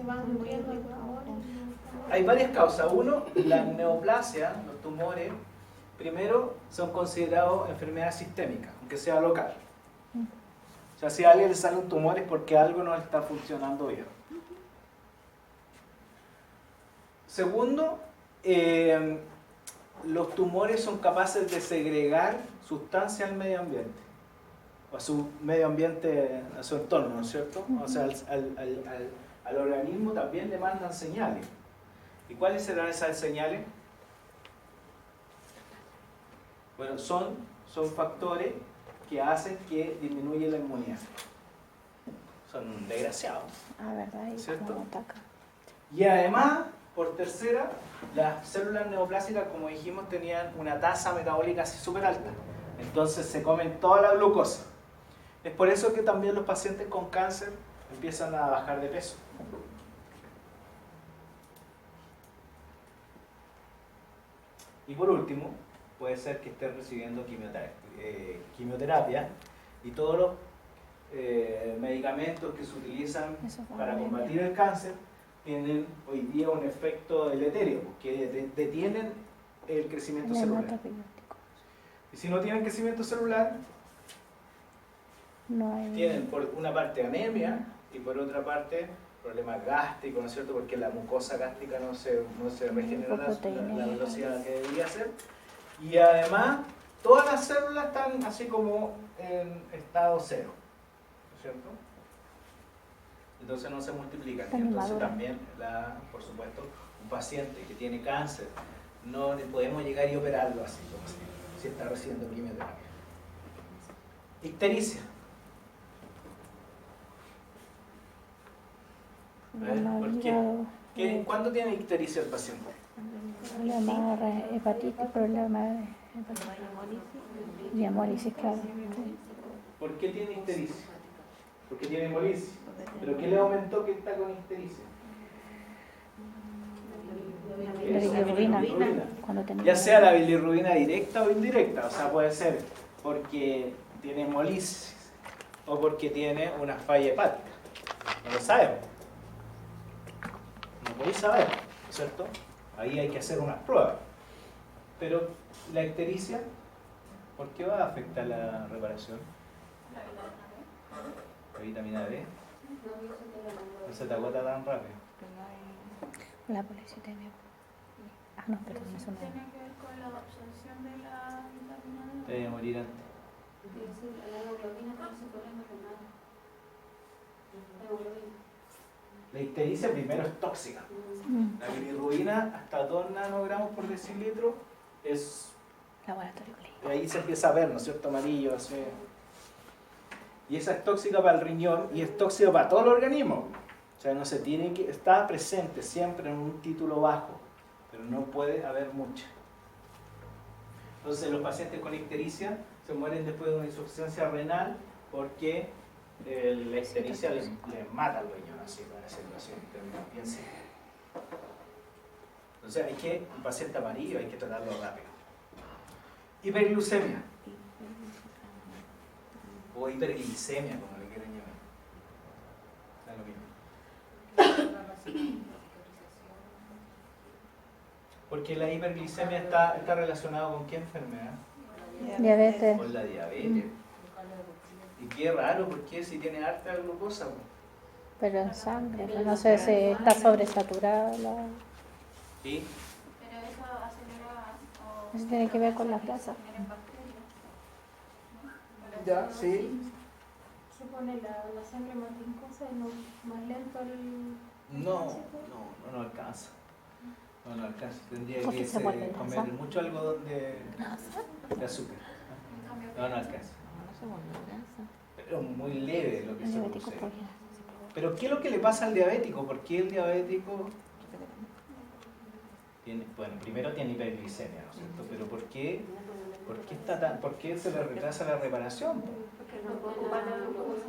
van muriendo los tumores. Hay varias causas. Uno, la neoplasia, los tumores, primero son considerados enfermedades sistémicas, aunque sea local. O sea, si a alguien le sale un tumor es porque algo no está funcionando bien. Segundo, los tumores son capaces de segregar sustancias al medio ambiente, o a su medio ambiente, a su entorno, ¿no es cierto? O sea, al organismo también le mandan señales. ¿Y cuáles serán esas señales? Bueno, son factores que hacen que disminuya la inmunidad. Son desgraciados. Ah, ¿verdad? Y ¿Cierto? cómo ataca. Y además, por tercera, las células neoplásicas, como dijimos, tenían una tasa metabólica así súper alta. Entonces se comen toda la glucosa. Es por eso que también los pacientes con cáncer empiezan a bajar de peso. Y por último, puede ser que estén recibiendo quimioterapia y todos los medicamentos que se utilizan para combatir el cáncer tienen hoy día un efecto deleterio, que detienen el crecimiento celular. Y si no tienen crecimiento celular, no hay... tienen por una parte anemia y por otra parte problemas gástricos, ¿no es cierto? Porque la mucosa gástrica no se regenera la velocidad que debería ser. Y además, todas las células están así como en estado cero, ¿no es cierto? Entonces no se multiplican. Y entonces también, por supuesto, un paciente que tiene cáncer, no le podemos llegar y operarlo así como si está recibiendo quimioterapia. Ictericia. Problema ¿Por de qué? hígado, ¿Cuándo tiene ictericia el paciente? problema de hepatitis, problema de hepatitis. Y hemólisis, claro. Sí. ¿Por qué tiene ictericia? Porque tiene hemolisis. ¿Pero qué le aumentó que está con ictericia? La bilirrubina. Bilirrubina. Cuando tenía Ya sea la bilirrubina directa o indirecta, o sea, puede ser porque tiene hemolisis o porque tiene una falla hepática. No lo sabemos. No podéis saber, ¿cierto? Ahí hay que hacer unas pruebas. Pero la ictericia, ¿por qué va a afectar la reparación? La vitamina B. No se te agota tan rápido. la policitemia. Ah, no, pero no es una. Tiene que ver con la absorción de la vitamina D. Te debe morir antes. La hemoglobina tiene ese problema renal. La hemoglobina. La ictericia primero es tóxica. La bilirrubina hasta 2 nanogramos por decilitro es... Laboratorio clínico. Ahí se empieza a ver, ¿no es cierto? Amarillo, así. Y esa es tóxica para el riñón y es tóxica para todo el organismo. O sea, no se tiene que... Está presente siempre en un título bajo, pero no puede haber mucha. Entonces los pacientes con ictericia se mueren después de una insuficiencia renal porque la ictericia les mata al riñón, así, con esa situación. Piensen. Entonces hay que, un paciente amarillo hay que tratarlo rápido. Hiperglucemia o hiperglicemia, como le quieran llamar. Da lo mismo. Porque la hiperglicemia está relacionada con qué enfermedad? Diabetes. Con la diabetes. Y qué raro, porque si tiene harta glucosa. Pero en sangre, pues no sé si está sobresaturada la... ¿Sí? Pero eso acelera o... Eso tiene que ver con la grasa. genera bacterias. Ya, sí. ¿Se pone la sangre más viscosa y más lento el... No alcanza. No alcanza. Tendría ¿Por qué que se vuelve comer grasa? mucho algodón de azúcar. En cambio, No alcanza. No se vuelve grasa. Pero muy leve lo que El se diabético produce. podría. Pero ¿qué es lo que le pasa al diabético? ¿Por qué el diabético tiene, bueno, primero tiene hiperglicemia, ¿no es cierto? Pero ¿por qué por qué se le retrasa la reparación?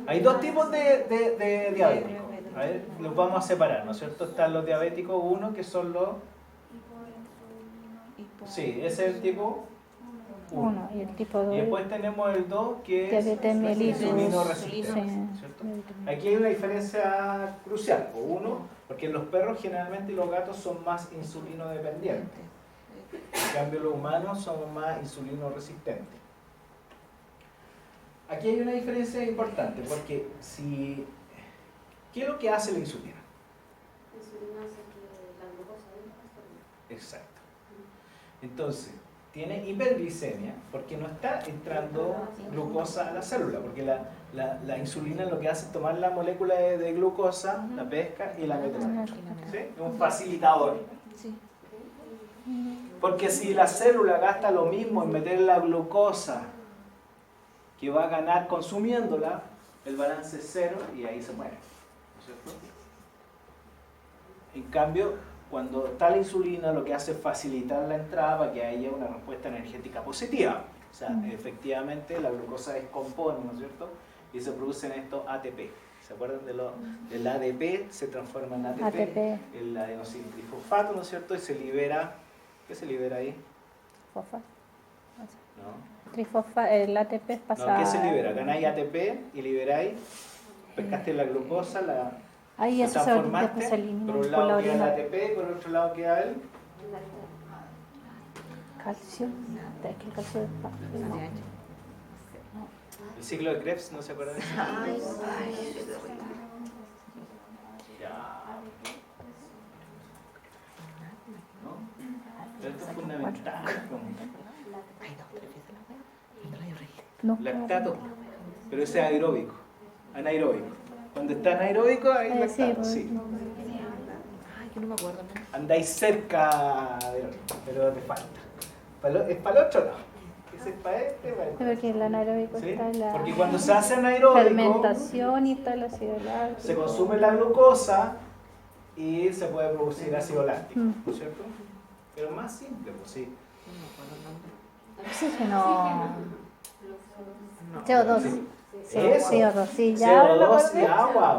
Hay dos tipos de diabéticos. A ver, los vamos a separar, ¿no es cierto? Están los diabéticos 1, que son los... Sí, ese es el tipo 1. Uno, y el tipo 2. Y después tenemos el 2, que es Diabetes mellitus. insulino resistente, Sí. ¿cierto? Aquí hay una diferencia crucial. Uno, porque los perros generalmente y los gatos son más insulino dependientes. En cambio los humanos somos más insulino resistentes. Aquí hay una diferencia importante, porque si... ¿Qué es lo que hace la insulina? La insulina hace que la glucosa baje. Exacto. Entonces, tiene hiperglicemia porque no está entrando glucosa a la célula, porque la insulina lo que hace es tomar la molécula de glucosa, la pesca y la mete. ¿Sí? Es un facilitador. Sí. Porque si la célula gasta lo mismo en meter la glucosa que va a ganar consumiéndola, el balance es 0 y ahí se muere. ¿No es cierto? En cambio, cuando está la insulina, lo que hace es facilitar la entrada para que haya una respuesta energética positiva. O sea, efectivamente la glucosa descompone, ¿no es cierto? Y se producen estos ATP. ¿Se acuerdan del ADP? Se transforma en ATP. El adenosine-trifosfato, ¿no es cierto? Y se libera... ¿Qué se libera ahí? Fosfato. ¿No? Trifosfato, el ATP pasa... No, ¿qué se libera? Ganáis ATP y liberáis, pescaste la glucosa, la ahí eso después se elimina por un por lado la queda el orina. ATP, por otro lado queda el... Calcio. Es que el calcio es... No. El ciclo de Krebs, ¿no se acuerdan de eso? Ya. ¿No? Pero esto es fundamental. No. Lactato, pero ese es aeróbico, anaeróbico. Cuando está anaeróbico hay lactato, sí. Ay, que no me acuerdo. Andáis cerca del otro, pero te falta. ¿Es para el otro o no? ¿Ese es para este? Para este. Porque el anaeróbico ¿Sí? está la Porque cuando se hace anaeróbico, fermentación y está el ácido láctico. se consume la glucosa y se puede producir ácido láctico, Mm. ¿no es cierto? Pero más simple, pues sí. Oxígeno. No. CO2. Sí. Sí, Eso. CO2, sí, ya me CO2 y acordé. agua.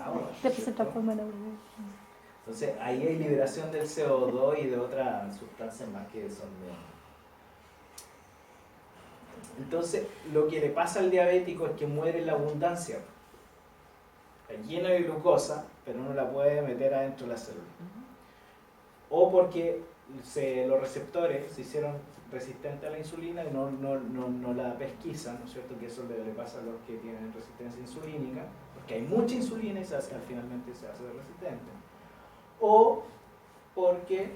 Agua. Después se transforma en agua. Entonces ahí hay liberación del CO2 y de otras sustancias más que son de... Entonces lo que le pasa al diabético es que muere en la abundancia. Está lleno de glucosa, pero no la puede meter adentro de la célula. O porque los receptores se hicieron resistentes a la insulina y no la pesquisan, ¿no es cierto? Que eso le pasa a los que tienen resistencia insulínica, porque hay mucha insulina y finalmente se hace resistente. O porque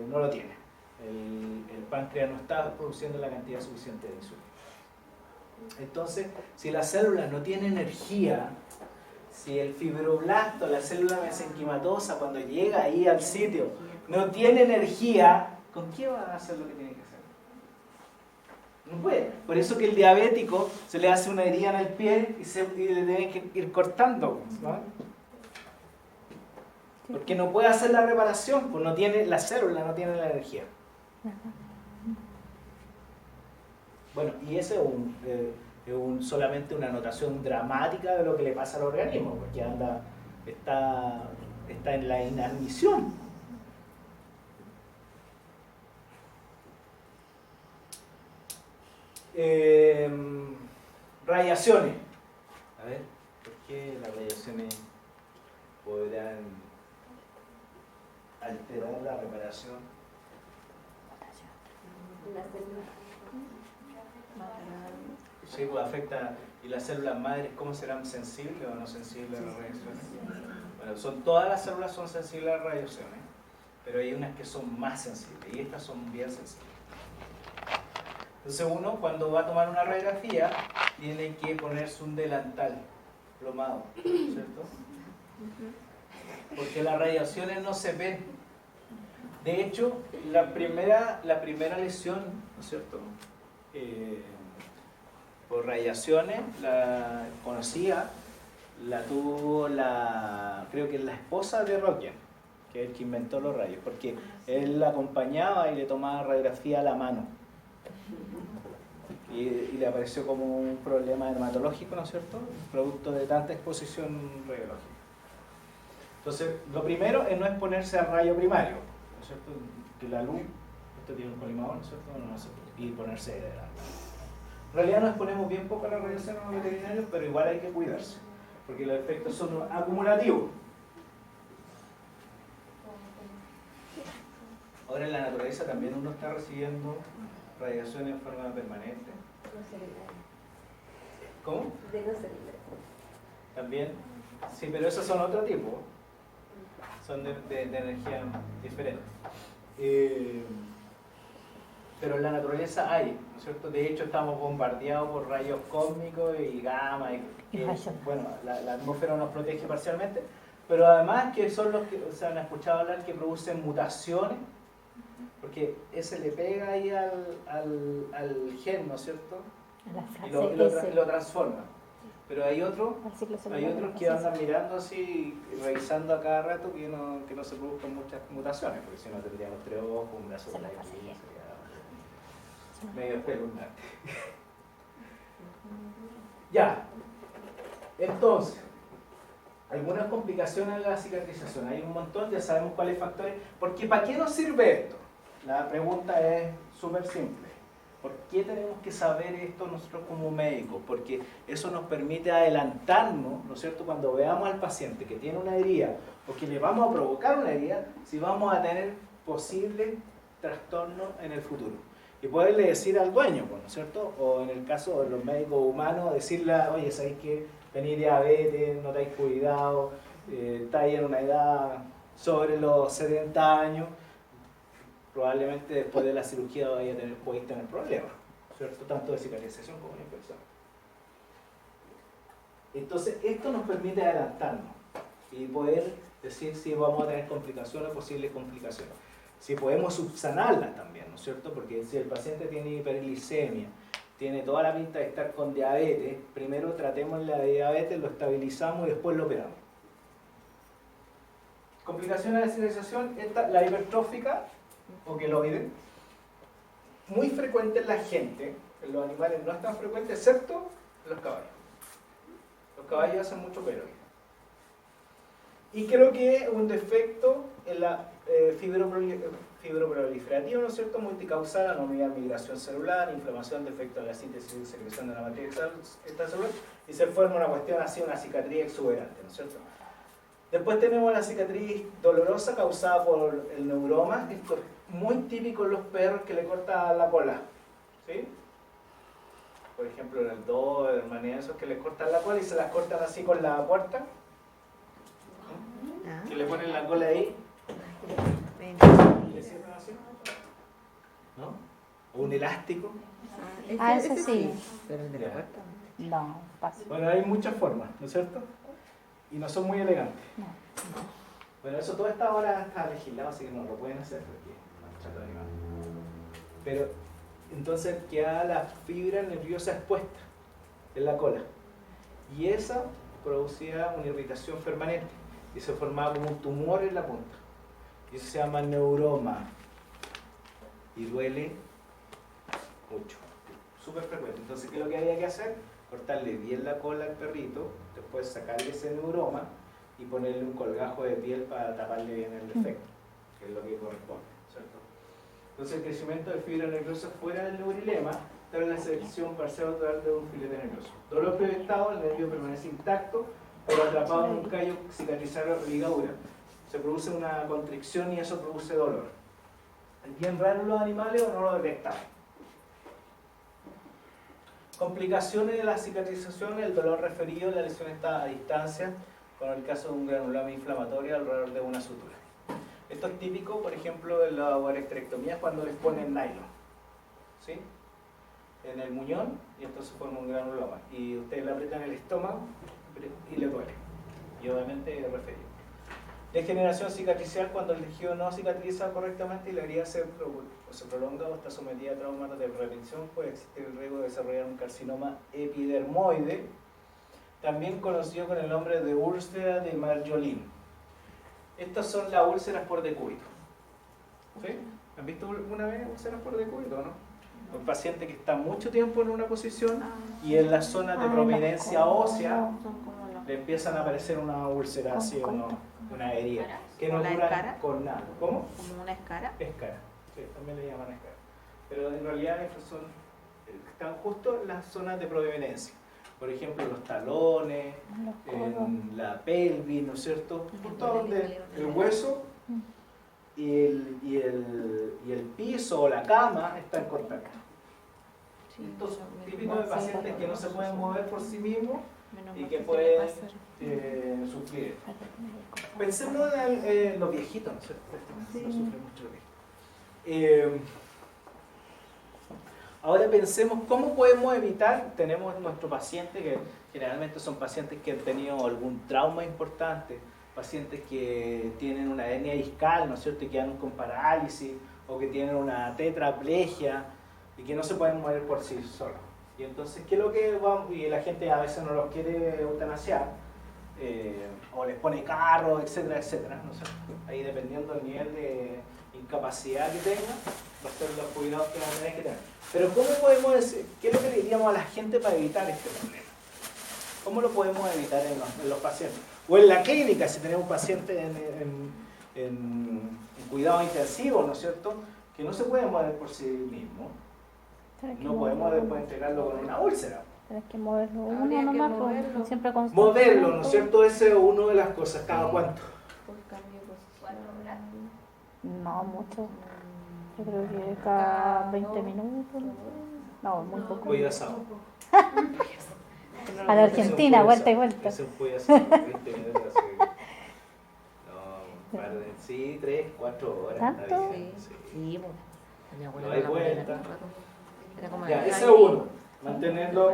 no lo tiene. El páncreas no está produciendo la cantidad suficiente de insulina. Entonces, si la célula no tiene energía, si el fibroblasto, la célula mesenquimatosa, cuando llega ahí al sitio, no tiene energía, ¿con qué va a hacer lo que tiene que hacer? No puede. Por eso que el diabético se le hace una herida en el pie y le tienen que ir cortando, ¿no? Porque no puede hacer la reparación, pues no tiene, la célula no tiene la energía. Bueno, y ese es solamente una anotación dramática de lo que le pasa al organismo, porque está en la inadmisión. Radiaciones. A ver, ¿por qué las radiaciones podrán alterar la reparación? Sí, pues afecta. ¿Y las células madres cómo serán sensibles o no sensibles a las radiaciones? Bueno, todas las células son sensibles a las radiaciones, pero hay unas que son más sensibles y estas son bien sensibles. Entonces uno cuando va a tomar una radiografía tiene que ponerse un delantal plomado, ¿cierto? Porque las radiaciones no se ven. De hecho, la primera lesión, ¿no es cierto? Por radiaciones, la conocía, la tuvo creo que la esposa de Röntgen, que es el que inventó los rayos, porque él la acompañaba y le tomaba radiografía a la mano. Y le apareció como un problema dermatológico, ¿no es cierto? Producto de tanta exposición radiológica. Entonces, lo primero es no exponerse al rayo primario, ¿no es cierto? Que la luz, esto tiene un colimador, ¿no es cierto? Y ponerse de delante. En realidad nos exponemos bien poco a la radiación en los veterinarios, pero igual hay que cuidarse, porque los efectos son acumulativos. Ahora en la naturaleza también uno está recibiendo radiación en forma permanente. ¿Cómo? También. Sí, pero esos son otro tipo. Son de energía diferente. Pero en la naturaleza hay, ¿no es cierto? De hecho estamos bombardeados por rayos cósmicos y gamma. Bueno, la atmósfera nos protege parcialmente, pero además que son los que, se han escuchado hablar que producen mutaciones, porque ese le pega ahí al gen, ¿no es cierto? Y lo transforma. Pero hay otros que andan mirando así, revisando a cada rato que no se produzcan muchas mutaciones, porque si no tendríamos 3 ojos, un brazo por aquí, sería medio espeluznante. Ya, entonces, algunas complicaciones en la cicatrización, hay un montón, ya sabemos cuáles factores, porque ¿para qué nos sirve esto? La pregunta es súper simple. ¿Por qué tenemos que saber esto nosotros como médicos? Porque eso nos permite adelantarnos, ¿no es cierto?, cuando veamos al paciente que tiene una herida o que le vamos a provocar una herida, si vamos a tener posibles trastornos en el futuro. Y poderle decir al dueño, ¿no es cierto?, o en el caso de los médicos humanos, decirle, oye, ¿sabéis que tenéis diabetes, no tenéis cuidado, estáis en una edad sobre los 70 años? Probablemente después de la cirugía podéis tener problemas, ¿cierto? Tanto de cicatrización como de infección. Entonces, esto nos permite adelantarnos y poder decir si vamos a tener complicaciones o posibles complicaciones. Si podemos subsanarlas también, ¿no es cierto? Porque si el paciente tiene hiperglicemia, tiene toda la pinta de estar con diabetes, primero tratemos la diabetes, lo estabilizamos y después lo operamos. Complicaciones de la cicatrización, la hipertrófica o queloide, muy frecuente en la gente, en los animales no es tan frecuente, excepto en los caballos. Los caballos hacen mucho queloide. Y creo que un defecto en la fibroproliferativa, ¿no es cierto?, multicausal, anomalía de migración celular, inflamación, defecto en la síntesis y secreción de la materia extracelular, y se forma una cuestión así, una cicatriz exuberante, ¿no es cierto? Después tenemos la cicatriz dolorosa causada por el neuroma. Esto es muy típico en los perros que le cortan la cola, ¿sí? Por ejemplo, en el dogo, el manía, esos que le cortan la cola y se las cortan así con la puerta, que le ponen la cola ahí. ¿Le cierran así? ¿No? O un elástico. Ese sí. Pero el de la puerta. No, pasa. Bueno, hay muchas formas, ¿no es cierto? Y no son muy elegantes. No. Bueno, eso toda esta hora está legislado, así que no lo pueden hacer porque es maltrato animal. Pero entonces queda la fibra nerviosa expuesta en la cola. Y esa producía una irritación permanente y se formaba como un tumor en la punta. Y eso se llama neuroma. Y duele mucho. Súper frecuente. Entonces, ¿qué es lo que había que hacer? Cortarle bien la cola al perrito, después sacarle ese neuroma y ponerle un colgajo de piel para taparle bien el defecto, que es lo que corresponde, ¿cierto? Entonces el crecimiento de fibra nerviosa fuera del neurilema trae la sección parcial total de un filete nervioso. Dolor proyectado, el nervio permanece intacto, pero atrapado en un callo cicatrizario o ligadura. Se produce una constricción y eso produce dolor. ¿Es bien raro en los animales o no lo detectamos? Complicaciones de la cicatrización, el dolor referido, la lesión está a distancia, con el caso de un granuloma inflamatorio alrededor de una sutura. Esto es típico, por ejemplo, en las ovarectomías cuando les ponen nylon, ¿sí? En el muñón, y entonces forma un granuloma. Y ustedes le aprietan el estómago y le duele. Y obviamente es referido. Degeneración cicatricial, cuando el tejido no cicatriza correctamente y la herida se prolonga o está sometida a traumas de repetición, puede existir el riesgo de desarrollar un carcinoma epidermoide, también conocido con el nombre de úlcera de Marjolin. Estas son las úlceras por decúbito. ¿Sí? ¿Han visto alguna vez úlceras por decúbito, no? Un paciente que está mucho tiempo en una posición y en la zona de prominencia ósea le empiezan a aparecer una úlcera así o una herida que no dura con nada. ¿Cómo? ¿Como una escara? Escara, sí, también le llaman escara. Pero en realidad estas son, están justo en las zonas de prominencia. Por ejemplo, los talones, en la pelvis, ¿no es cierto? Justo donde el hueso y el piso o la cama están en contacto. Estos típicos de pacientes que no se pueden mover por sí mismos y que pueden sufrir. Pensemos en los viejitos, ¿no es cierto? No sufren mucho los viejitos. Ahora pensemos cómo podemos evitar, tenemos nuestro paciente que generalmente son pacientes que han tenido algún trauma importante, pacientes que tienen una hernia discal, ¿no es cierto?, y quedan con parálisis, o que tienen una tetraplegia y que no se pueden mover por sí solos. Y entonces, ¿qué es lo que vamos? Y la gente a veces no los quiere eutanasiar, o les pone carro, etcétera, etcétera, ¿no es cierto? Ahí dependiendo del nivel de incapacidad que tenga, va a ser los cuidados que van a tener que tener. Pero ¿cómo podemos decir, qué es lo que le diríamos a la gente para evitar este problema? ¿Cómo lo podemos evitar en los pacientes? O en la clínica, si tenemos pacientes en cuidados intensivos, ¿no es cierto?, que no se pueden mover por sí mismos. No podemos después entregarlo con una úlcera. Tienes que moverlo uno Habría que nomás, moverlo. siempre con Moverlo, ¿no es cierto? Esa es una de las cosas. ¿Cada cuánto? Por cambio de posición. 4 horas. No, mucho. Yo creo que cada 20 minutos. No, muy poco. Cuidado. A la Argentina, vuelta y vuelta. Eso puede hacer 20 minutos. No, sí, 3, 4 horas. ¿Tanto? Está bien, Sí. sí. Sí, pues. Mi abuela No hay me la ponía vuelta. todo el rato. Era como Ya, el ese es calle. uno. Mantenerlo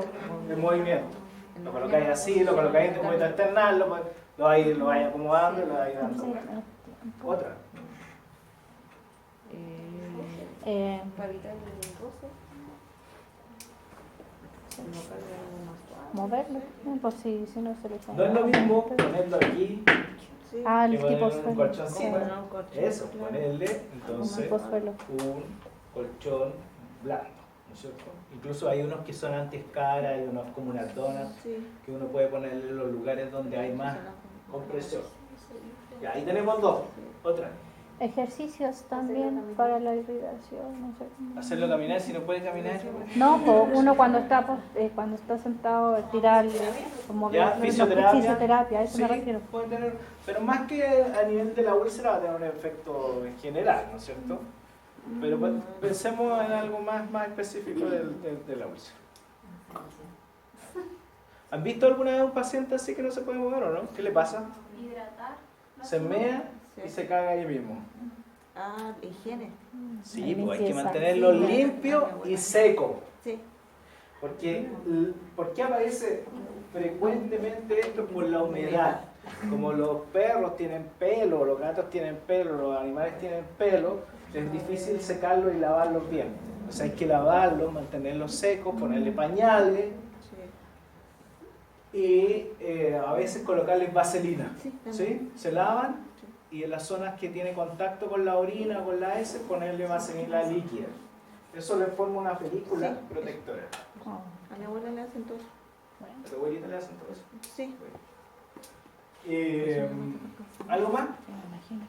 en movimiento. Lo colocáis así, lo colocáis en puedes alternarlo, lo vais acomodando y lo vais dando. Otra. Para evitar el roce. No cargar más suave. Moverlo, por si no se le sale. No es lo mismo ponerlo aquí Sí. Ah, Que el poner tipo un suelo. colchoncito. Sí. Bueno, un colchón, Eso, claro. ponerle Como entonces tipo suelo. un colchón blando, ¿no es cierto? Incluso hay unos que son anti-escara, hay unos como unas donas Sí. que uno puede ponerle en los lugares donde hay más compresión. Ya, ahí tenemos dos. Otra. Ejercicios también para la irrigación, no sé cómo. Hacerlo caminar, si no puede caminar. No, pues uno cuando está sentado, tirarle, como Ya, los fisioterapia. fisioterapia, a eso Sí, me refiero. puede tener, pero más que a nivel de la úlcera va a tener un efecto en general, ¿no es cierto? Pero pensemos en algo más específico de la úlcera. ¿Han visto alguna vez un paciente así que no se puede mover o no? ¿Qué le pasa? Hidratar. Se mea y se caga ahí mismo. Ah, higiene. Sí, pues hay que Limpieza. mantenerlo limpio y seco. Sí. Porque, ¿por qué aparece frecuentemente esto? Por la humedad. Como los perros tienen pelo, los gatos tienen pelo, los animales tienen pelo, es difícil secarlos y lavarlos bien. O sea, hay que lavarlos, mantenerlos secos, ponerle pañales Sí. y a veces colocarles vaselina. Sí, también. ¿Sí? Se lavan y en las zonas que tiene contacto con la orina o con la heces ponerle vaselina líquida. Eso le forma una película Sí. protectora. Oh, A mi abuela le hacen todo. bueno. ¿A tu abuelita le hacen todo eso? Sí. ¿Algo más? Sí, me imagino.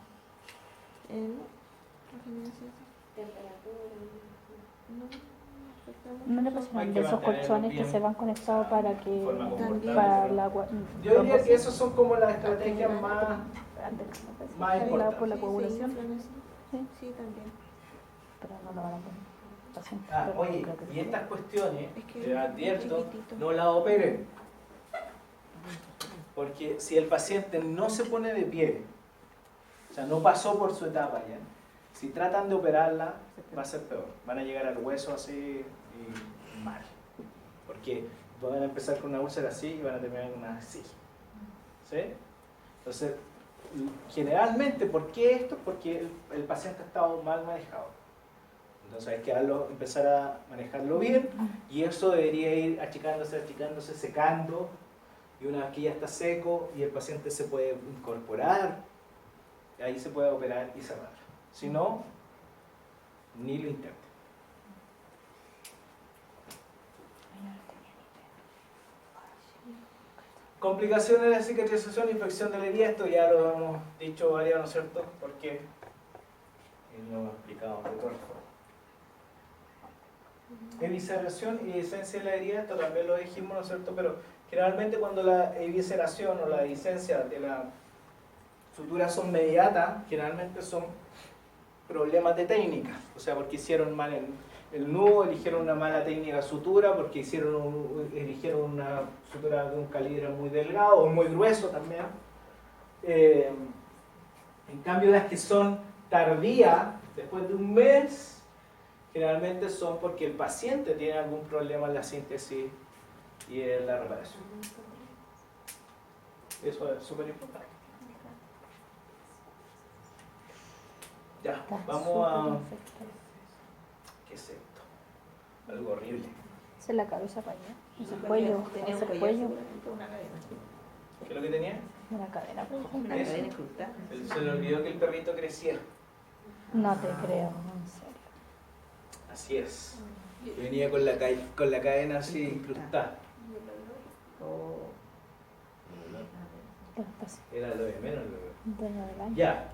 No le Hay pusieron que de esos mantenerlo colchones que bien, se van conectados para que forma confortable, para pero la agua. yo diría que esas son como las estrategias más Más importantes. por la coagulación, Sí, sí, también. pero no lo van a poner. Paciente, Ah, pero oye, creo que y sí. estas cuestiones, Es que te advierto, chiquitito. no las operen. Porque si el paciente no se pone de pie, o sea, no pasó por su etapa ya, si tratan de operarla, va a ser peor. Van a llegar al hueso así y mal. Porque van a empezar con una úlcera así y van a terminar con una así. ¿Sí? Entonces, generalmente, ¿por qué esto? Porque el paciente ha estado mal manejado. Entonces hay que empezar a manejarlo bien y eso debería ir achicándose, secando, y una vez que ya está seco y el paciente se puede incorporar, ahí se puede operar y cerrar. Si no, ni lo intente. Complicaciones de la cicatrización, infección de la herida, esto ya lo hemos dicho varias, ¿no es cierto? Porque lo hemos explicado de todas formas. Evisceración y licencia de la herida, esto también lo dijimos, ¿no es cierto? Pero generalmente cuando la evisceración o la licencia de la sutura son mediatas, generalmente son problemas de técnica, o sea, porque hicieron mal el nudo, eligieron una mala técnica de sutura, porque eligieron una sutura de un calibre muy delgado o muy grueso también. En cambio, las que son tardías, después de un mes, generalmente son porque el paciente tiene algún problema en la síntesis y en la reparación. Eso es súper importante. Ya, Está vamos súper a... infectado. ¿Qué es esto? Algo horrible. Esa es la cabeza para allá. Es el cuello. Tenía Es un el cuello. cuello. Una cadena. ¿Qué es lo que tenía? Una cadena. Una Eso. cadena incrustada. Se le olvidó que el perrito creciera. No te creo, en serio. Así es. Venía con la cadena así incrustada. Oh. Pero está Era lo de menos. Lo de... dueño del año. Ya.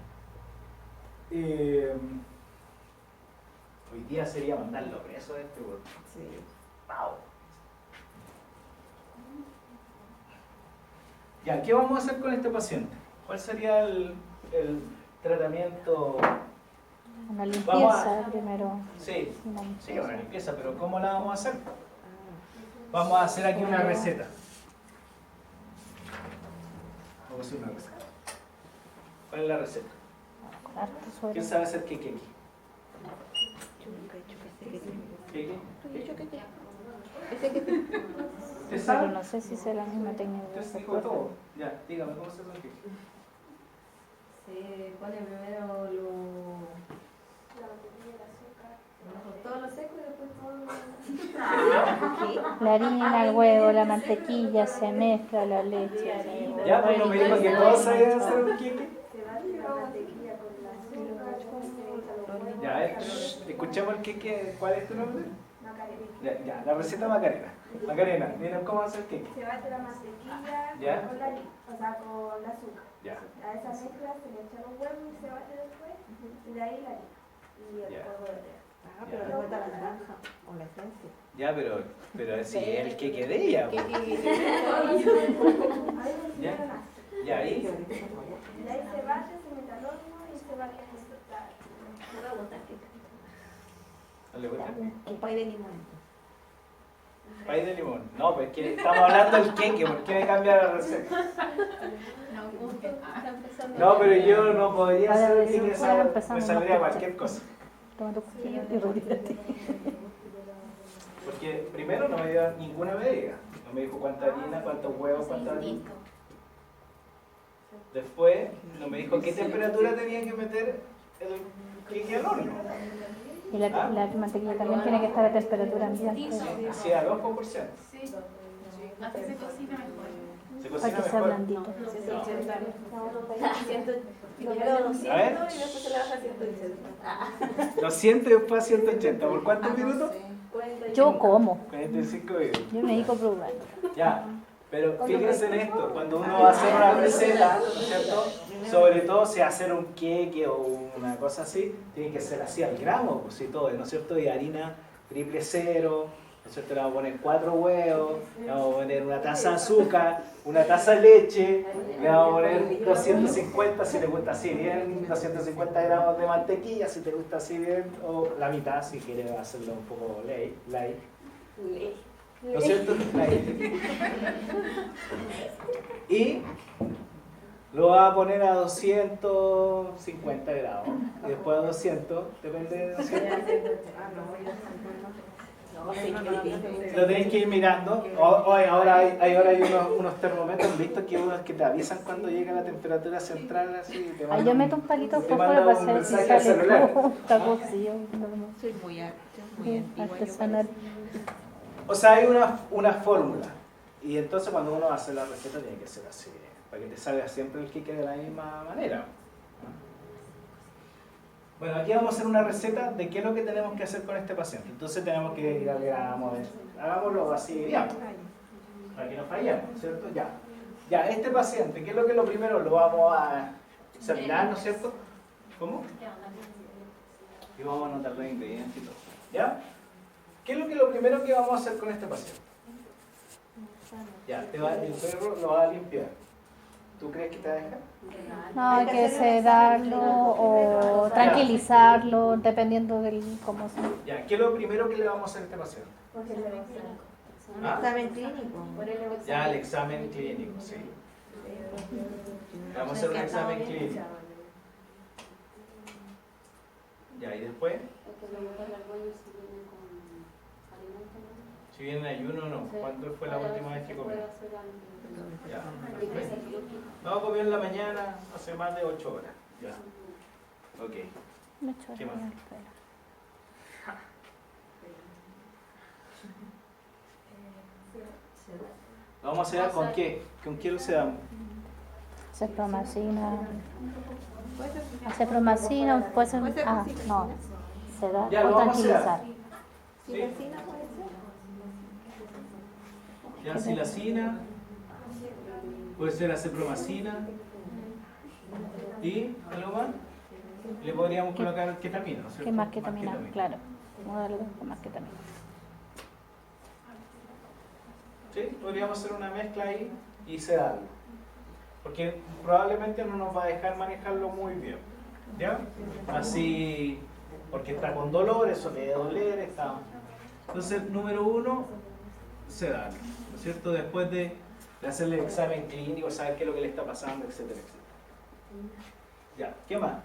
Hoy día sería mandarlo preso de este porque... Sí. ¡Pau! Ya, ¿qué vamos a hacer con este paciente? ¿Cuál sería el tratamiento? Una Vamos limpieza primero. Sí, Una sí, limpieza. una limpieza, pero ¿cómo la vamos a hacer? Vamos a hacer aquí una receta. Vamos a hacer una receta. ¿Cuál es la receta? Con harto suero. ¿Quién sabe hacer queque? ¿Queque? Ese que ¿Usted Pero sabe? no sé si es la misma técnica. ¿Usted dijo todo? Ya, dígame, ¿cómo se hace el queque? Se pone primero todo lo seco y después todo lo... La harina, el huevo, la mantequilla, se mezcla la leche. Ya, pues no me dijo qué cosa iba a hacer un queque. Se va a hacer la mantequilla con la azúcar, después se echa los huevos. Ya, escuchemos el queque. ¿Cuál es tu nombre? Macarena. Ya, la receta Macarena. Macarena, dinos cómo hacer el queque. Se va a hacer la mantequilla ¿Ya? con la harina, o sea, con el azúcar. Ya. A esa mezcla se le echan los huevos y se bate después, y de ahí la harina y el Ya. polvo de hornear. Ah, pero le falta la naranja o la esencia. Ya, pero si es el queque de ella. ¿Qué, pues. qué, qué, qué? Ahí le Ya. enseñaron a hacer. Ya, ahí. Y de ahí se bate, se mete al horno y se va a calentar. No me gusta el queque. ¿No le gusta? Un pay de limón. Pay de limón. No, pues es que estamos hablando del queque. ¿Por qué me cambia la receta? No, pero yo no podría Ahora hacer el recién queque. fuera Me empezamos saldría una cualquier cosa. Toma tu cuchillo y retírate. Porque primero no me dio ninguna medida. No me dijo cuánta harina, cuántos huevos, cuánta harina. Después no me dijo qué temperatura tenía que meter el queque al horno. Y la mantequilla también tiene que estar a temperatura ambiente Así al ojo por ciento. Sí, así se cocina mejor. Se para cocina que sea mejor. blandito. 180. Primero A ver. 200 y después se le baja a 180. 200 y después a 180. ¿Por cuántos minutos? Yo como. 45 minutos. Yo me dedico a probar. Ya, pero fíjense en esto, cuando uno va a hacer una receta, ¿no es cierto? Sobre todo si hacer un queque o una cosa así, tiene que ser así al gramo, pues y todo, ¿no es cierto? Y harina triple cero, ¿no es cierto? Le vamos a poner 4 huevos, le vamos a poner una taza de azúcar, una taza de leche, le vamos a poner 250 si te gusta así bien, 250 gramos de mantequilla si te gusta así bien, o la mitad si quieres hacerlo un poco light. ¿No es cierto? Y lo va a poner a 250 grados. Y después a 200, depende de 200. Lo tenéis que ir mirando. Ahora hay unos termómetros listos que te avisan cuando llega la temperatura central. Así, te Ahí yo meto un palito de te fósforo manda para un saber si mensaje al sale celular. todo. Está cocido. Soy muy Artesanal. O sea, hay una fórmula. Y entonces cuando uno hace la receta tiene que ser así, para que te salga siempre el queque de la misma manera. Bueno, aquí vamos a hacer una receta de qué es lo que tenemos que hacer con este paciente. Entonces tenemos que ir al gramo, hagámoslo así, digamos, para que no fallemos, ¿cierto? Ya, este paciente, ¿qué es lo primero? Lo vamos a examinar, ¿no es cierto? ¿Cómo? Y vamos a anotar los ingredientes y todo. ¿Ya? ¿Qué es lo primero que vamos a hacer con este paciente? Ya, el perro lo va a limpiar. ¿Tú crees que te va a dejar? No, hay que sedarlo o tranquilizarlo, dependiendo del cómo sea. Ya, ¿qué es lo primero que le vamos a hacer a este paciente? ¿Ah? examen clínico. Ya, el examen clínico, sí. Vamos a hacer un examen clínico. Ya, y después, si viene en ayuno o no, ¿cuándo fue la última vez que comió? Ya. Vamos a comer en la mañana hace más de 8 horas. Ya. Ok. Me echo ¿Qué más? el pelo. ¿Lo vamos a hacer con qué? ¿Con qué lo sedamos? Cepromacina. Cepromacina, puede ser. Ah, no. Sedar Ya, lo o vamos a sedar. tranquilizar. Sí. ¿Silacina puede ser? Ya, silacina. Puede ser acepromacina. ¿Y algo más? Le podríamos colocar ketamina, ¿no es cierto? ¿Qué más ketamina? Claro. Uno de los dos con más ketamina. Sí, podríamos hacer una mezcla ahí y sedarlo. Porque probablemente no nos va a dejar manejarlo muy bien. ¿Ya? Así, porque está con dolor, eso le debe doler, está. Entonces, número 1, sedarlo. ¿No es cierto? Después de hacerle el examen clínico, saber qué es lo que le está pasando, etcétera, etcétera. Ya, ¿qué más?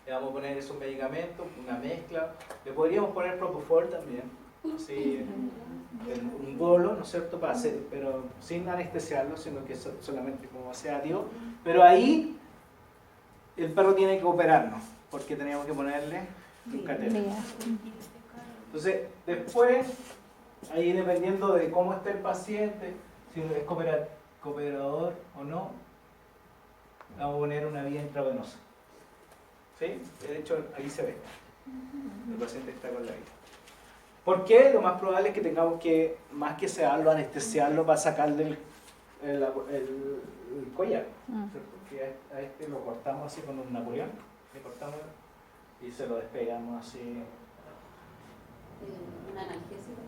Le vamos a poner esos medicamentos, una mezcla. Le podríamos poner Propofol también, así, en un bolo, ¿no es cierto? Para hacer, pero sin anestesiarlo, sino que solamente como sea Dios. Pero ahí el perro tiene que operarnos, porque teníamos que ponerle un catéter. Mira. Entonces, después, ahí dependiendo de cómo esté el paciente, si es cooperador o no, vamos a poner una vía intravenosa. ¿Sí? De hecho, ahí se ve. El paciente está con la vía. ¿Por qué? Lo más probable es que tengamos que, más que sedarlo, anestesiarlo para sacarle el collar. ¿Cierto? Que a este lo cortamos así con un Napoleón, le cortamos y se lo despegamos así. Un analgésico.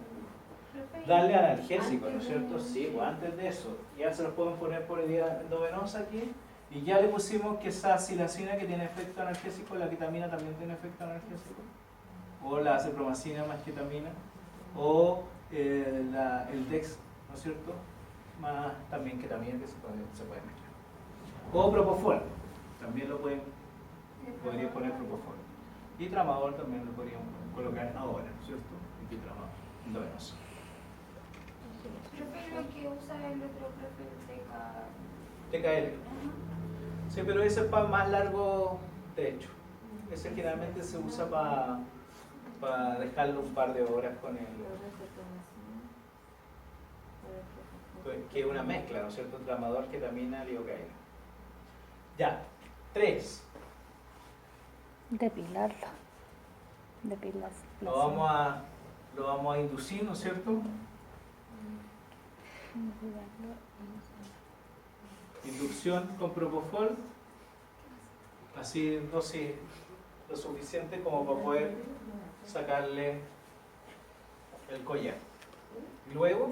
Darle analgésico, ¿no es cierto? Sí, pues antes de eso. Ya se los pueden poner por vía endovenosa aquí. Y ya le pusimos que esa silacina que tiene efecto analgésico, la ketamina también tiene efecto analgésico. O la acipromicina más ketamina. O el dex, ¿no es cierto? Más también ketamina que se puede mezclar. O propofol. También lo podrían poner propofol. Y tramador también lo podríamos colocar ahora, ¿cierto? Y tramador endovenoso. Prefiero lo que usa el otro profe TKL. Sí, pero ese es para más largo trecho. Ese generalmente se usa para dejarlo un par de horas con el... que es una mezcla, ¿no es cierto? Tramador, ketamina, lidocaína. Ya. 3. Depilarlo. Depilar. Lo vamos a inducir, ¿no es cierto? Inducción con propofol, así dosis lo suficiente como para poder sacarle el collar. Y luego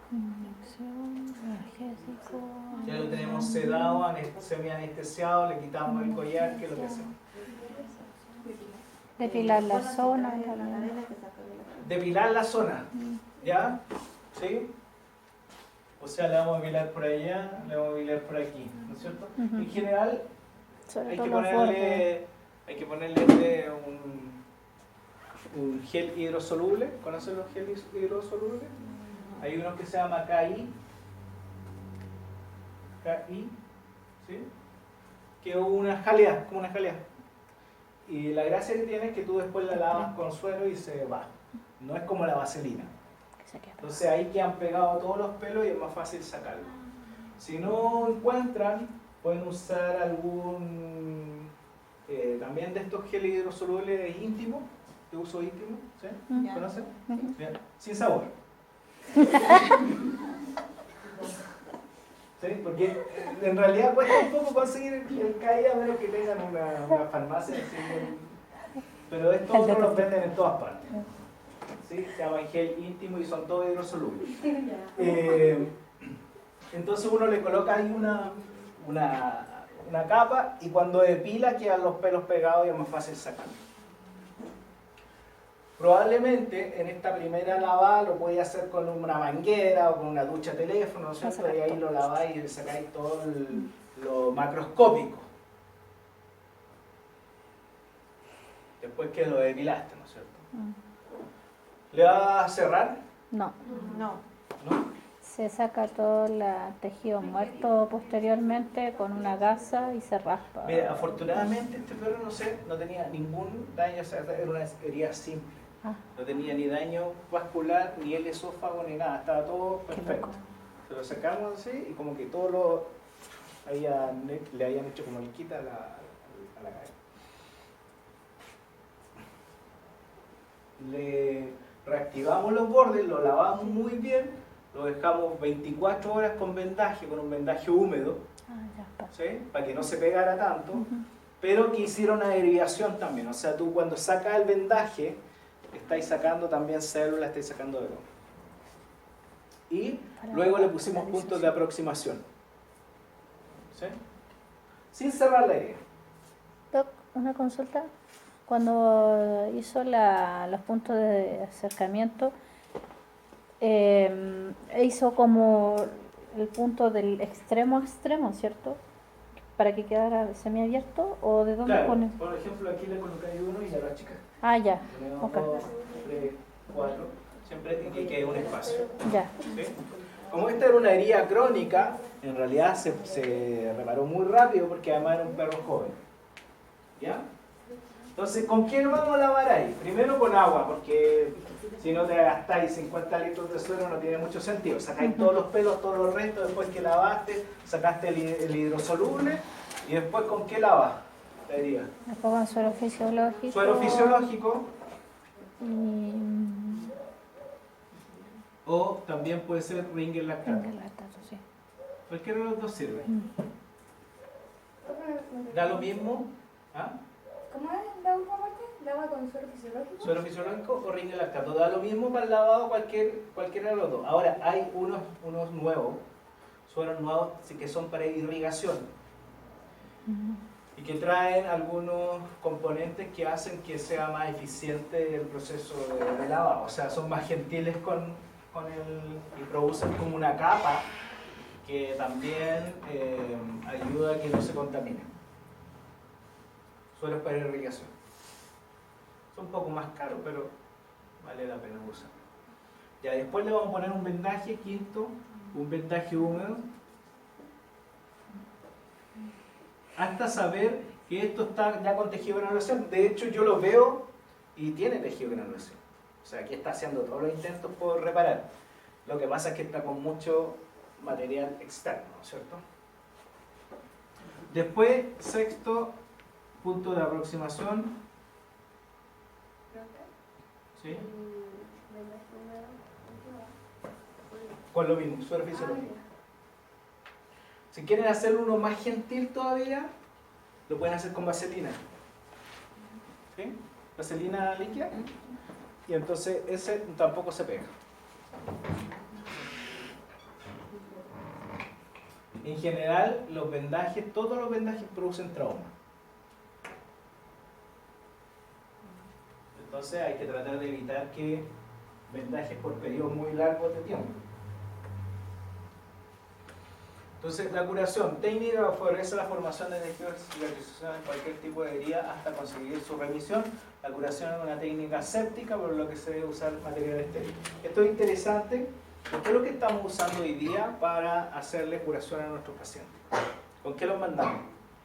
Inyección, analgésico. ya lo tenemos sedado, semi-anestesiado, le quitamos el collar, que es lo que hacemos. Depilar la zona también. Depilar la zona, ¿ya? ¿Sí? O sea, le vamos a depilar por allá, le vamos a depilar por aquí, ¿no es cierto? Ujú. En general, Sobre hay todo que los bordes. ponerle un gel hidrosoluble. ¿Conocen los geles hidrosolubles? Hay uno que se llama KI, ¿sí? Que es una jalea, como una jalea. Y la gracia que tiene es que tú después la lavas con suero y se va. No es como la vaselina. Que se queda. Entonces ahí quedan pegados todos los pelos y es más fácil sacarlo. Si no encuentran, pueden usar algún también de estos geles hidrosolubles íntimos, de uso íntimo, ¿sí? Ujú. ¿Conocen? Ujú. Bien. Sin sabor. ¿Sí? Porque en realidad cuesta un poco conseguir el CAI a menos que tengan una farmacia, ¿sí? Pero estos otros los venden en todas partes. ¿Sí? Se llama gel íntimo y son todos hidrosolubles. Entonces uno le coloca ahí una capa y cuando depila quedan los pelos pegados y es más fácil sacarlo. Probablemente en esta primera lavada lo podéis hacer con una manguera o con una ducha de teléfono, ¿no es cierto? Y ahí lo laváis y le sacáis todo lo macroscópico. Después que lo depilaste, ¿no es cierto? ¿Le vas a cerrar? No. No. ¿No? Se saca todo el tejido muerto posteriormente con una gasa y se raspa. Mira, afortunadamente este perro no tenía ningún daño, o sea, era una herida simple. Ah, No tenía ni daño vascular, ni el esófago, ni nada, estaba todo qué perfecto. loco. Se lo sacamos así y como que todo le habían hecho como liquita a la cabeza. Le reactivamos los bordes, lo lavamos muy bien, lo dejamos 24 horas con vendaje, con un vendaje húmedo, Ah, ya está. ¿sí? Para que no se pegara tanto, Ujú. pero que hiciera una derivación también. O sea, tú cuando sacas el vendaje, estáis sacando también células, estáis sacando de todo. Y Para luego le la pusimos puntos de polarización. aproximación. ¿Sí? Sin cerrar la herida. Doc, una consulta. Cuando hizo los puntos de acercamiento, hizo como el punto del extremo a extremo, ¿cierto? Para que quedara semiabierto, ¿o de dónde Claro, pone? por ejemplo, aquí le colocáis uno y ya lo achicas. Ah, ya, Ponemos ok. 2, 3, 4, siempre que quede un espacio. ya. ¿Sí? Como esta era una herida crónica, en realidad se reparó muy rápido porque además era un perro joven. ¿Ya? Entonces, ¿con qué vamos a lavar ahí? Primero con agua, porque si no te gastáis 50 litros de suero no tiene mucho sentido. Sacáis todos los pelos, todos los restos, después que lavaste, sacaste el hidrosoluble, y después ¿con qué lavas la herida? Después con suero fisiológico. Suero fisiológico, Y o también puede ser ringer lactato. venga, lactato, sí. Cualquiera de los dos sirve. Mm. Da lo mismo, ¿ah? ¿Cómo es la última parte? ¿Lava con suero fisiológico? Suero fisiológico o ringer lactato. Da lo mismo para el lavado cualquiera de los dos. Ahora, hay unos nuevos, sueros nuevos que son para irrigación y que traen algunos componentes que hacen que sea más eficiente el proceso de lavado. O sea, son más gentiles y producen como una capa que también ayuda a que no se contamine. Suelos para irrigación. Son un poco más caros, pero vale la pena usar. Ya, después le vamos a poner un vendaje, quinto, un vendaje húmedo, hasta saber que esto está ya con tejido de granulación. De hecho, yo lo veo y tiene tejido de granulación. O sea, aquí está haciendo todos los intentos por reparar. Lo que pasa es que está con mucho material externo, ¿cierto? Después, sexto punto de aproximación. ¿Sí? Con lo mismo, suero fisiológico. Si quieren hacer uno más gentil todavía, lo pueden hacer con vaselina. ¿Sí? Vaselina líquida. Y entonces ese tampoco se pega. En general, los vendajes, todos los vendajes producen trauma. Entonces hay que tratar de evitar que vendajes por periodos muy largos de tiempo. Entonces, la curación técnica favorece la formación de tejidos de cicatrización en cualquier tipo de herida hasta conseguir su remisión. La curación es una técnica séptica, por lo que se debe usar material estéril. Esto es interesante porque es lo que estamos usando hoy día para hacerle curación a nuestros pacientes. ¿Con qué los mandamos?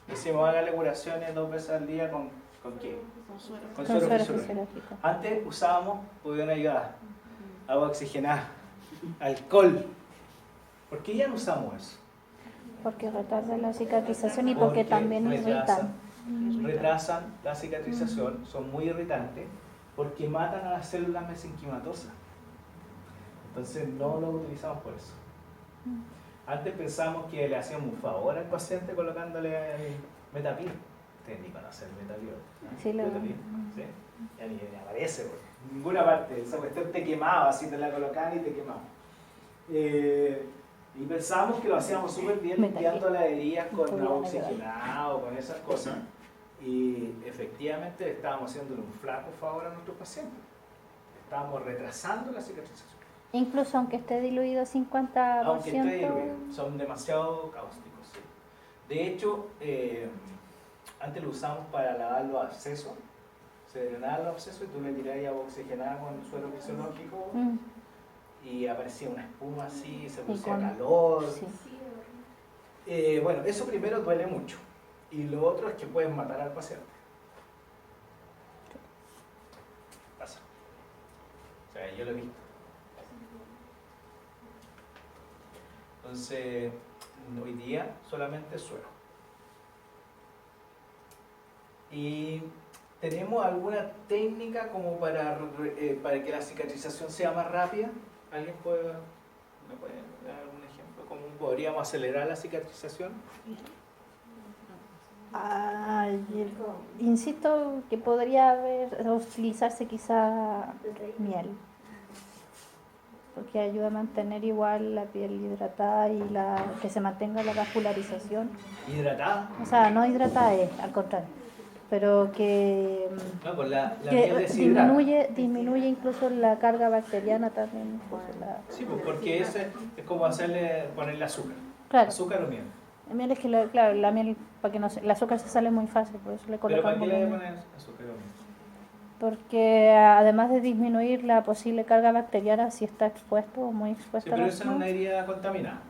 Decimos, hágale curaciones 2 veces al día, ¿con qué? Con suero fisiológico. Antes usábamos, pudieron ayudar, agua oxigenada, alcohol. ¿Por qué ya no usamos eso? Porque retarda la cicatrización y porque también irritan. Retrasan la cicatrización, son muy irritantes, porque matan a las células mesenquimatosas. Entonces no lo utilizamos por eso. Antes pensábamos que le hacíamos un favor al paciente colocándole metapil. Ustedes ni conocen el metapil. Sí, Metapil, ¿sí? Ya ni aparece por ninguna parte. Esa cuestión te quemaba, así te la colocaban y te quemaba. Y pensábamos que lo hacíamos súper bien limpiando las heridas con agua oxigenada o con esas cosas. Y efectivamente estábamos haciéndole un flaco favor a nuestros pacientes. Estábamos retrasando la cicatrización. Incluso aunque esté diluido 50%. Aunque esté diluido, son demasiado cáusticos. Sí. De hecho, antes lo usamos para lavar los abscesos. Se drenaban los abscesos y tú le tirabas agua oxigenada con suero fisiológico. Y aparecía una espuma así, se producía calor. Sí. Bueno, eso primero duele mucho. Y lo otro es que pueden matar al paciente. Pasa. O sea, yo lo he visto. Entonces, hoy día solamente suero. Y tenemos alguna técnica como para que la cicatrización sea más rápida. ¿Alguien me puede dar algún ejemplo? ¿Cómo podríamos acelerar la cicatrización? Insisto que podría utilizarse quizá miel, porque ayuda a mantener igual la piel hidratada y que se mantenga la vascularización. ¿Hidratada? O sea, no hidratada al contrario, pero que, No, pues la que miel deshidrata. disminuye incluso la carga bacteriana también. Sí, pues porque ese es como ponerle azúcar. Claro. Azúcar o miel. La miel es que, claro, la miel, para que no el azúcar se sale muy fácil, por eso le ¿Pero colocamos para qué le miel. pones azúcar o miel? Porque además de disminuir la posible carga bacteriana si está expuesto o muy expuesto Sí, pero esa es una herida contaminada.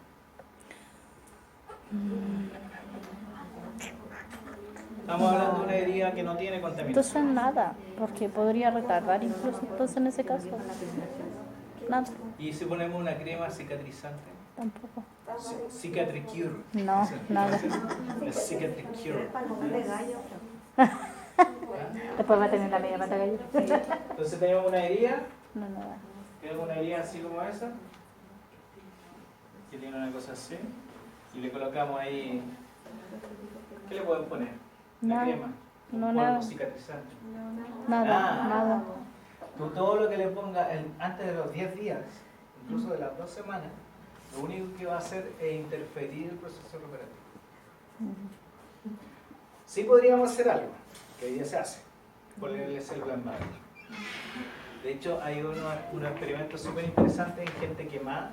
Estamos hablando de una herida que no tiene contaminación. Entonces nada, porque podría retardar incluso entonces en ese caso. Nada, ¿Y si ponemos una crema cicatrizante? tampoco. Cicatricure. No, nada. La Cicatricure. De gallo. Después va a tener la media pata gallo. Entonces tenemos una herida, No, nada. tenemos una herida así como esa, que tiene una cosa así, y le colocamos ahí, ¿qué le pueden poner? Una Nada. crema, un No, polvo nada. cicatrizante. Nada, Ah. nada. Tú todo lo que le pongas antes de los 10 días, incluso de las 2 semanas, lo único que va a hacer es interferir el proceso recuperativo. Sí podríamos hacer algo, que hoy día se hace, ponerle células madre. De hecho, hay unos experimentos súper interesantes en gente quemada,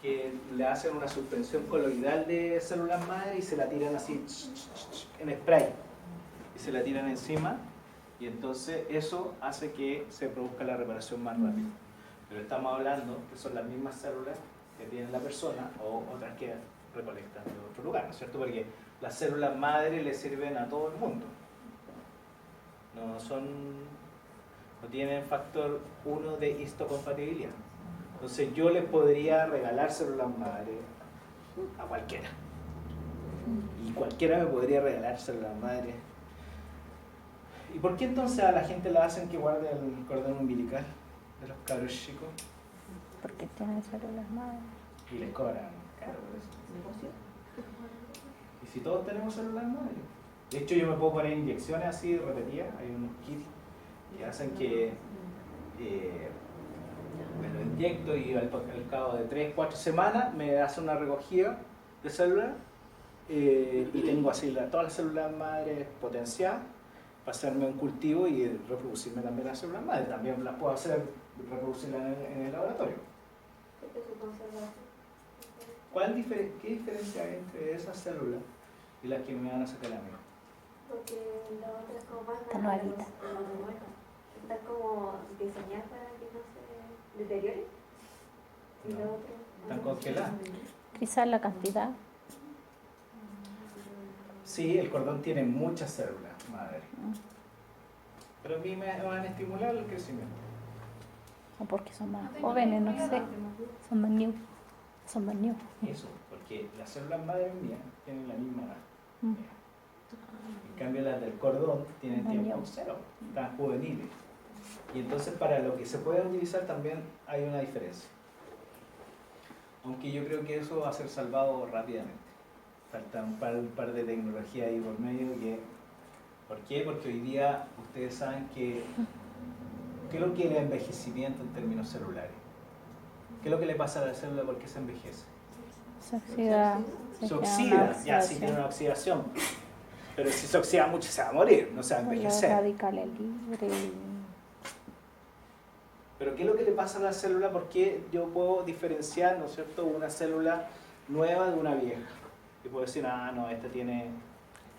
que le hacen una suspensión coloidal de células madre y se la tiran así en spray. Y se la tiran encima y entonces eso hace que se produzca la reparación más rápido. Pero estamos hablando que son las mismas células que tiene la persona o otras que recolectan de otro lugar, ¿no es cierto? Porque las células madre le sirven a todo el mundo. No tienen factor 1 de histocompatibilidad. Entonces yo les podría regalar células madre a cualquiera. Y cualquiera me podría regalar células madre. ¿Y por qué entonces a la gente le hacen que guarde el cordón umbilical de los cabros chicos? Porque tienen células madre. Y les cobran caro por eso. ¿Y si todos tenemos células madre? De hecho yo me puedo poner inyecciones así repetidas. Hay unos kits que hacen que me lo inyecto y al cabo de 3-4 semanas me hace una recogida de células y tengo así todas las células madres potenciadas para hacerme un cultivo y reproducirme también las células madres. También las puedo hacer, reproducirlas en el laboratorio. ¿Qué diferencia hay entre esas células y las que me van a sacar a mí? Porque la otra es como más Está nuevita. Está como diseñada para que no se deteriore. Y la No. otra Están congeladas. Quizás la cantidad. Sí, el cordón tiene muchas células madre. Pero a mí me van a estimular el crecimiento. O porque son más jóvenes, no sé. Son más new. Son más new. Eso, porque las células madre mías tienen la misma edad. Mm. En cambio las del cordón tienen Más tiempo new. cero, están juveniles. Y entonces para lo que se puede utilizar también hay una diferencia. Aunque yo creo que eso va a ser salvado rápidamente. Falta un par de tecnologías ahí por medio que... ¿Por qué? Porque hoy día ustedes saben que... ¿Qué es lo que es el envejecimiento en términos celulares? ¿Qué es lo que le pasa a la célula porque se envejece? Se oxida. Se genera oxida, una ya sí oxidación. tiene una oxidación. Pero si se oxida mucho se va a morir, no se va a Los envejecer. radicales libres. Pero ¿qué es lo que le pasa a la célula? ¿Por qué yo puedo diferenciar, ¿no es cierto?, una célula nueva de una vieja? Y puedo decir, ah, no, esta tiene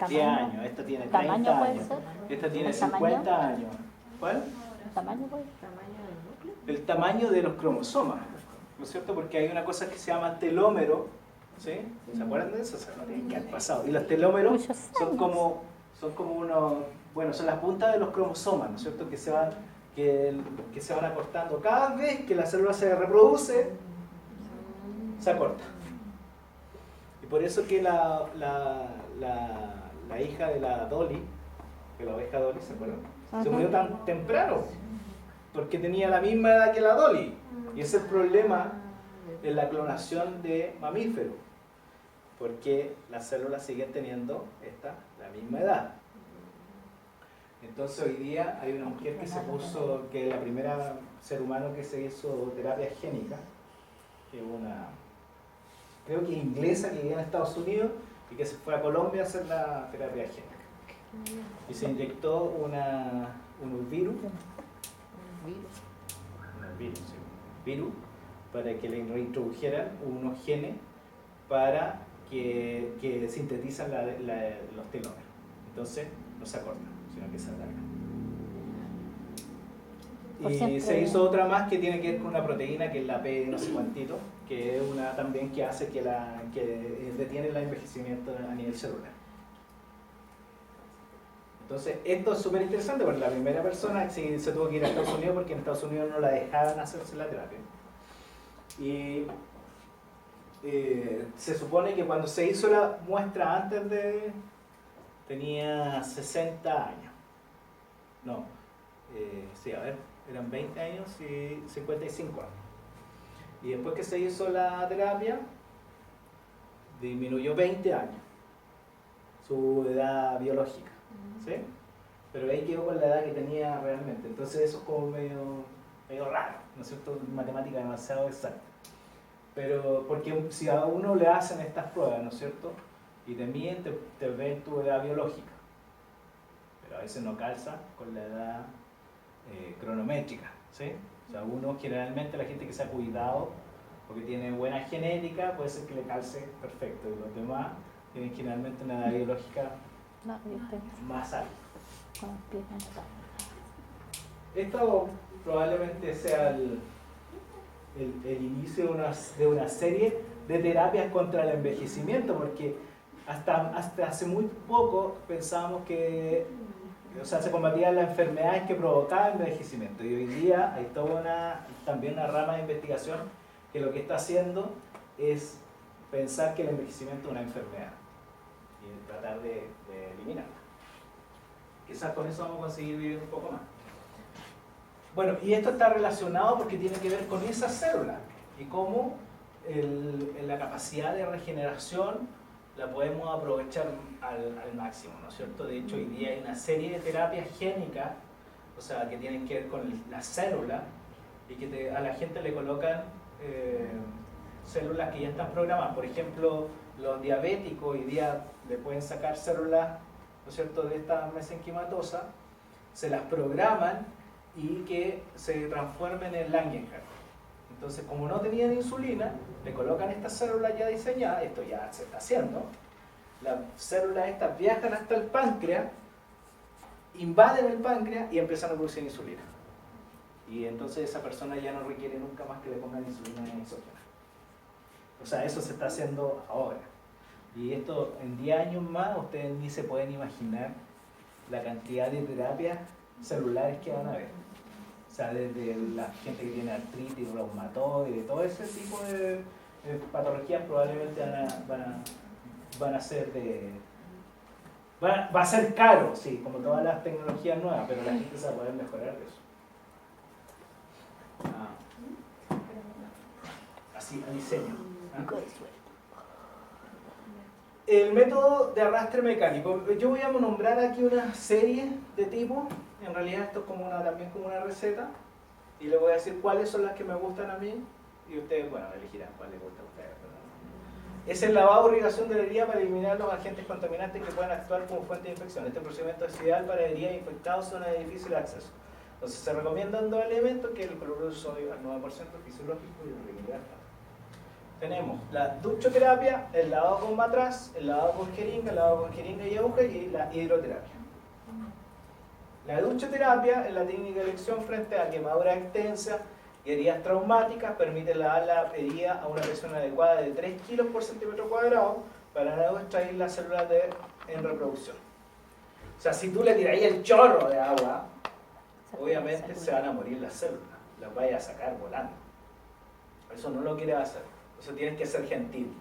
10 ¿Tamaño? años, esta tiene 'Tamaño 30 puede años, ser? esta tiene ¿El tamaño? 50 años. ¿Cuál? ¿El tamaño puede? El tamaño de los cromosomas, ¿no es cierto? Porque hay una cosa que se llama telómero, ¿sí? ¿Se acuerdan de eso? O sea, no tienen que haber pasado. Y los telómeros Muchos son años. como unos, bueno, son las puntas de los cromosomas, ¿no es cierto? Que se van acortando. Cada vez que la célula se reproduce, se acorta. Y por eso que la hija de la Dolly, que la oveja Dolly, ¿se acuerdan? Se Ajá. murió tan temprano, porque tenía la misma edad que la Dolly. Y ese es el problema en la clonación de mamíferos, porque las células siguen teniendo la misma edad. Entonces hoy día hay una mujer que se puso, que es la primera ser humano que se hizo terapia génica, que es una, creo que inglesa, que vivía en Estados Unidos y que se fue a Colombia a hacer la terapia génica. Y se inyectó unos virus, para que le reintrodujeran unos genes para que sintetizan los telómeros. Entonces no se acortan, sino que se alargan. Por Y siempre. se hizo otra más que tiene que ver con una proteína que es la P no sé cuantito, que es una también que hace que detiene el envejecimiento a nivel celular. Entonces, esto es súper interesante porque la primera persona sí se tuvo que ir a Estados Unidos porque en Estados Unidos no la dejaban hacerse la terapia. Y se supone que cuando se hizo la muestra antes de... tenía 60 años. No, sí, a ver, eran 20 años y 55 años. Y después que se hizo la terapia, disminuyó 20 años su edad biológica, ¿sí? Pero ahí quedó con la edad que tenía realmente. Entonces eso es como medio raro, ¿no es cierto? Matemática demasiado exacta. Pero porque si a uno le hacen estas pruebas, ¿no es cierto? Y te miden, te ven tu edad biológica. Pero a veces no calza con la edad cronométrica, ¿sí? O sea, uno generalmente, la gente que se ha cuidado o que tiene buena genética, puede ser que le calce perfecto. Y los demás tienen generalmente una edad biológica más alta. Esto probablemente sea el inicio de una serie de terapias contra el envejecimiento, porque hasta hace muy poco pensábamos que, o sea, se combatían las enfermedades que provocaban envejecimiento, y hoy día hay toda también una rama de investigación que lo que está haciendo es pensar que el envejecimiento es una enfermedad y tratar de eliminarla. Quizás con eso vamos a conseguir vivir un poco más. Bueno, y esto está relacionado porque tiene que ver con esa célula y cómo la capacidad de regeneración la podemos aprovechar al máximo, ¿no es cierto? De hecho, hoy día hay una serie de terapias génicas, o sea, que tienen que ver con la célula y que a la gente le colocan células que ya están programadas. Por ejemplo, los diabéticos hoy día le pueden sacar células, ¿no es cierto?, de esta mesenquimatosa, se las programan y que se transformen en Langerhans. Entonces, como no tenían insulina, le colocan estas células ya diseñadas, esto ya se está haciendo, las células estas viajan hasta el páncreas, invaden el páncreas y empiezan a producir insulina. Y entonces esa persona ya no requiere nunca más que le pongan insulina exógena. O sea, eso se está haciendo ahora. Y esto en 10 años más, ustedes ni se pueden imaginar la cantidad de terapias celulares que van a haber. O sea, desde la gente que tiene artritis, reumatoide, todo ese tipo de patologías probablemente van a ser va a ser caro, sí, como todas las tecnologías nuevas, pero la gente se va a poder mejorar de eso. Así, a diseño. El método de arrastre mecánico. Yo voy a nombrar aquí una serie de tipos. En realidad esto es también como una receta. Y les voy a decir cuáles son las que me gustan a mí. Y ustedes, bueno, elegirán cuál les gusta a ustedes. Es el lavado o irrigación de la herida para eliminar los agentes contaminantes que puedan actuar como fuente de infección. Este procedimiento es ideal para heridas infectadas en zonas de difícil acceso. Entonces se recomiendan dos elementos, que es el cloruro de sodio al 9% fisiológico y el regular. Tenemos la duchoterapia, el lavado con matraz, el lavado con jeringa y aguja y la hidroterapia. La duchoterapia es la técnica de elección frente a quemaduras extensas y heridas traumáticas. Permite lavar la herida a una presión adecuada de 3 kilos por centímetro cuadrado para luego extraer las células en reproducción. O sea, si tú le tiras ahí el chorro de agua, obviamente se van a morir las células, las vayas a sacar volando. Eso no lo quieres hacer. Eso tienes que ser gentil.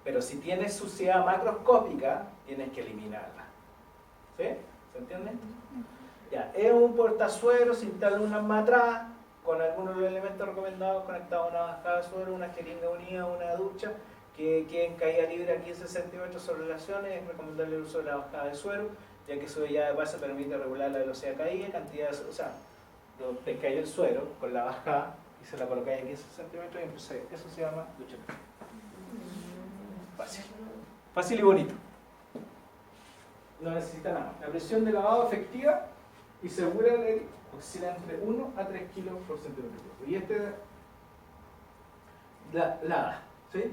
Pero si tienes suciedad macroscópica, tienes que eliminarla. ¿Sí? ¿Se entiende? Ya, es un portazuero, se instala una matraz con algunos de los elementos recomendados conectados a una bajada de suero, una jeringa unida, una ducha, que en caída libre a 15 centímetros sobre relaciones. Es recomendable el uso de la bajada de suero, ya que su bellada de base permite regular la velocidad de caída, cantidad de suero. O sea, pescáis el suero con la bajada y se la colocáis a 15 centímetros y empecé. Eso se llama ducha. Fácil. Fácil y bonito. No necesita nada. La presión de lavado efectiva y segura de la herida oscila entre 1 a 3 kilos por centímetro. Y la ¿sí?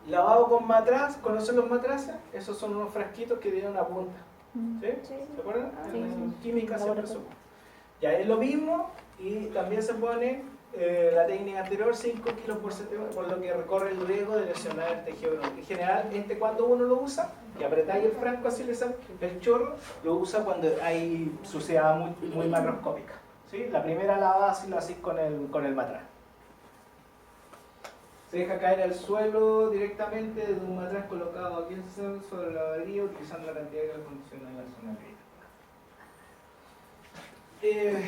Lavado con matraz. ¿Conocen los matraces? Esos son unos frasquitos que tienen una punta. ¿Sí? ¿Se acuerdan? En química siempre son. Ya es lo mismo y también se pone la técnica anterior, 5 kilos por centímetro, por lo que recorre el riesgo de lesionar el tejido bronquial. En general, cuando uno lo usa, y apretáis el frasco así le sale el chorro, lo usa cuando hay suciedad muy macroscópica. ¿Sí? La primera lavada así lo hacéis con el matraz. Se deja caer al suelo directamente desde un matraz colocado aquí sobre la lavadilla, utilizando la cantidad que le condiciona en la zona crítica.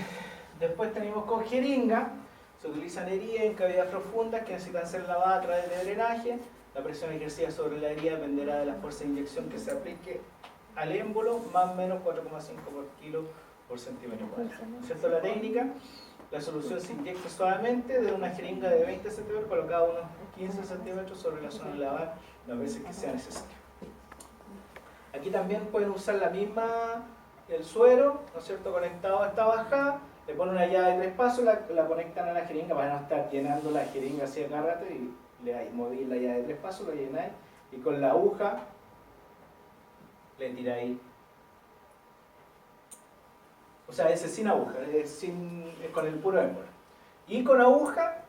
Después tenemos con jeringa. Se utilizan heridas en cavidades profundas que necesitan ser lavadas a través de drenaje. La presión ejercida sobre la herida dependerá de la fuerza de inyección que se aplique al émbolo, más o menos 4,5 por kilo por centímetro cuadrado. ¿Cierto? La técnica, la solución se inyecta suavemente de una jeringa de 20 centímetros colocada unos 15 centímetros sobre la zona de lavar las veces que sea necesario. Aquí también pueden usar el suero, ¿no es cierto?, conectado a esta bajada. Le ponen una llave de 3 pasos, la conectan a la jeringa para no estar llenando la jeringa así a cada rato, y le movís la llave de 3 pasos, lo llenáis y con la aguja le tiráis. O sea, ese sin aguja, es con el puro émbolo. Y con aguja,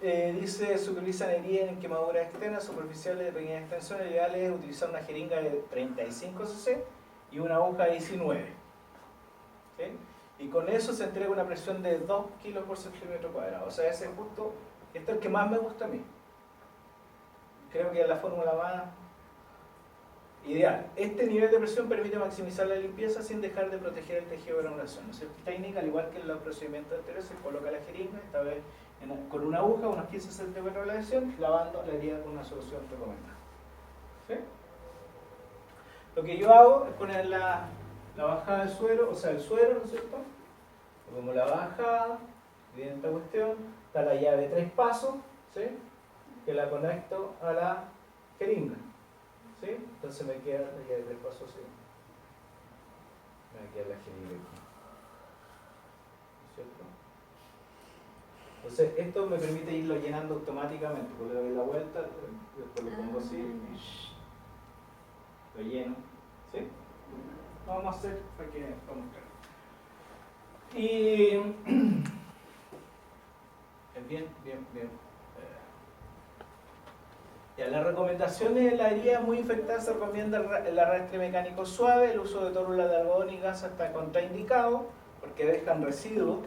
dice, se utilizan heridas en quemaduras externas, superficiales de pequeñas extensiones. Ideal es utilizar una jeringa de 35 cc y una aguja de 19. ¿Sí? Y con eso se entrega una presión de 2 kilos por centímetro cuadrado. O sea, ese es justo, este es el que más me gusta a mí. Creo que es la fórmula más ideal. Este nivel de presión permite maximizar la limpieza sin dejar de proteger el tejido de granulación. Esta técnica, al igual que en los procedimientos anteriores, se coloca la jeringa, esta vez con una aguja, unos 15 centímetros de la lesión, lavando la herida con una solución recomendada. ¿Sí? Lo que yo hago es poner la bajada del suero, o sea, el suero, ¿no es cierto? Pongo la bajada, viene esta cuestión, está la llave de 3 pasos, ¿sí?, que la conecto a la jeringa. ¿Sí? Entonces me queda la llave de 3 pasos, ¿sí? Me queda la jeringa aquí. ¿No es cierto? Entonces, esto me permite irlo llenando automáticamente. Pues le doy la vuelta, después lo pongo así, lo lleno. ¿Sí? Lo vamos a hacer para que vamos a ver. Y bien. Ya, las recomendaciones de la herida muy infectada se recomienda el arrastre mecánico suave, el uso de tórula de algodón y gasa está contraindicado porque dejan residuos.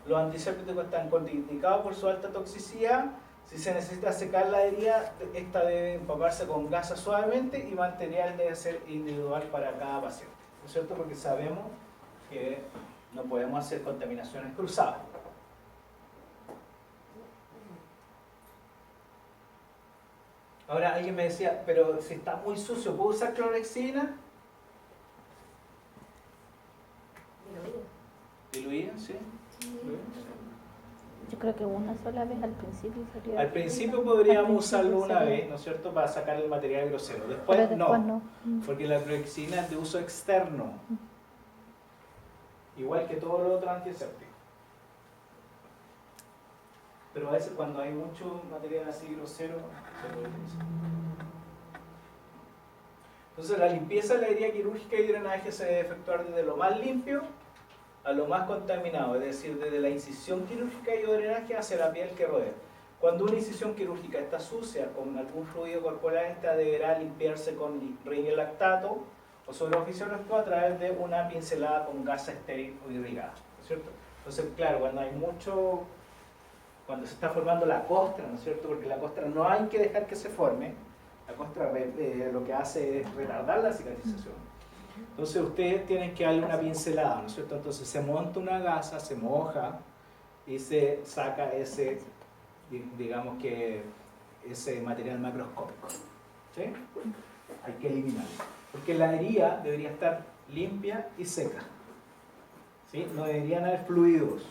Los antisépticos están contraindicados por su alta toxicidad. Si se necesita secar la herida, esta debe empaparse con gasa suavemente y material debe ser individual para cada paciente. ¿No es cierto? Porque sabemos que no podemos hacer contaminaciones cruzadas. Ahora alguien me decía, pero si está muy sucio, ¿puedo usar clorexidina? ¿Diluida? ¿Sí? Yo creo que una sola vez al principio sería... Al principio podríamos usarlo una vez, ¿no es cierto?, para sacar el material grosero. Después no, porque la clorexidina es de uso externo, igual que todos los otros antisépticos. Pero a veces cuando hay mucho material así grosero, se puede utilizar. Entonces la limpieza de la herida quirúrgica y drenaje se debe efectuar desde lo más limpio a lo más contaminado, es decir, desde la incisión quirúrgica y o drenaje hacia la piel que rodea. Cuando una incisión quirúrgica está sucia con algún fluido corporal, esta deberá limpiarse con rímel lactato o sobreoficio a través de una pincelada con gasa estéril o irrigada, ¿no es cierto? Entonces, claro, cuando se está formando la costra, ¿no es cierto? Porque la costra no hay que dejar que se forme, la costra lo que hace es retardar la cicatrización. Entonces ustedes tienen que darle una pincelada, ¿no es cierto? Entonces se monta una gasa, se moja y se saca ese, digamos que, ese material macroscópico. ¿Sí? Hay que eliminarlo. Porque la herida debería estar limpia y seca. ¿Sí? No deberían haber fluidos.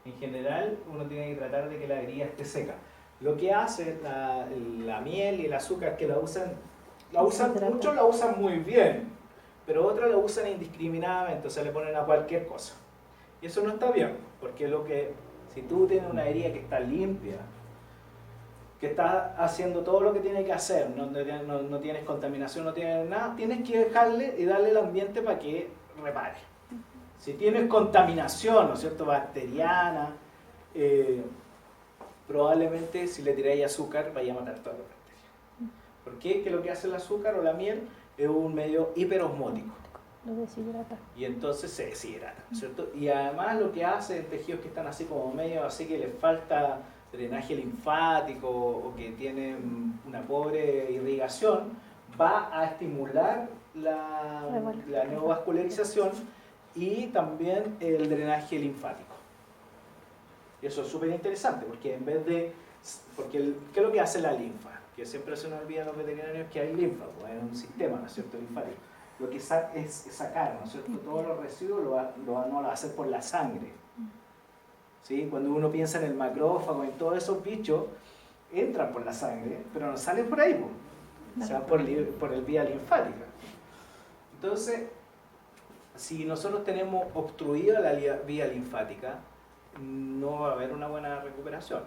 En general, uno tiene que tratar de que la herida esté seca. Lo que hace la miel y el azúcar, que muchos la usan muy bien, pero otros la usan indiscriminadamente, o sea, le ponen a cualquier cosa. Y eso no está bien, porque si tú tienes una herida que está limpia, que está haciendo todo lo que tiene que hacer, no tienes contaminación, no tienes nada, tienes que dejarle y darle el ambiente para que repare. Si tienes contaminación, ¿no es cierto?, bacteriana, probablemente si le tiráis azúcar vaya a matar todas las bacterias. ¿Por qué? Que lo que hace el azúcar o la miel es un medio hiperosmótico. Lo deshidrata. Y entonces se deshidrata, ¿cierto? Y además lo que hace en tejidos que están así como medio, así que les falta drenaje linfático o que tienen una pobre irrigación, va a estimular la neovascularización y también el drenaje linfático. Y eso es súper interesante porque en vez de... Porque ¿qué es lo que hace la linfa? Que siempre se nos olvida a los veterinarios que hay linfa, pues es un sistema, ¿no es cierto?, linfático. Lo que es sacar, ¿no es cierto?, todos los residuos no lo va a hacer por la sangre. ¿Sí? Cuando uno piensa en el macrófago, en todos esos bichos, entran por la sangre, pero no salen por ahí, pues. Se van por el vía linfática. Entonces, si nosotros tenemos obstruida la vía linfática, no va a haber una buena recuperación.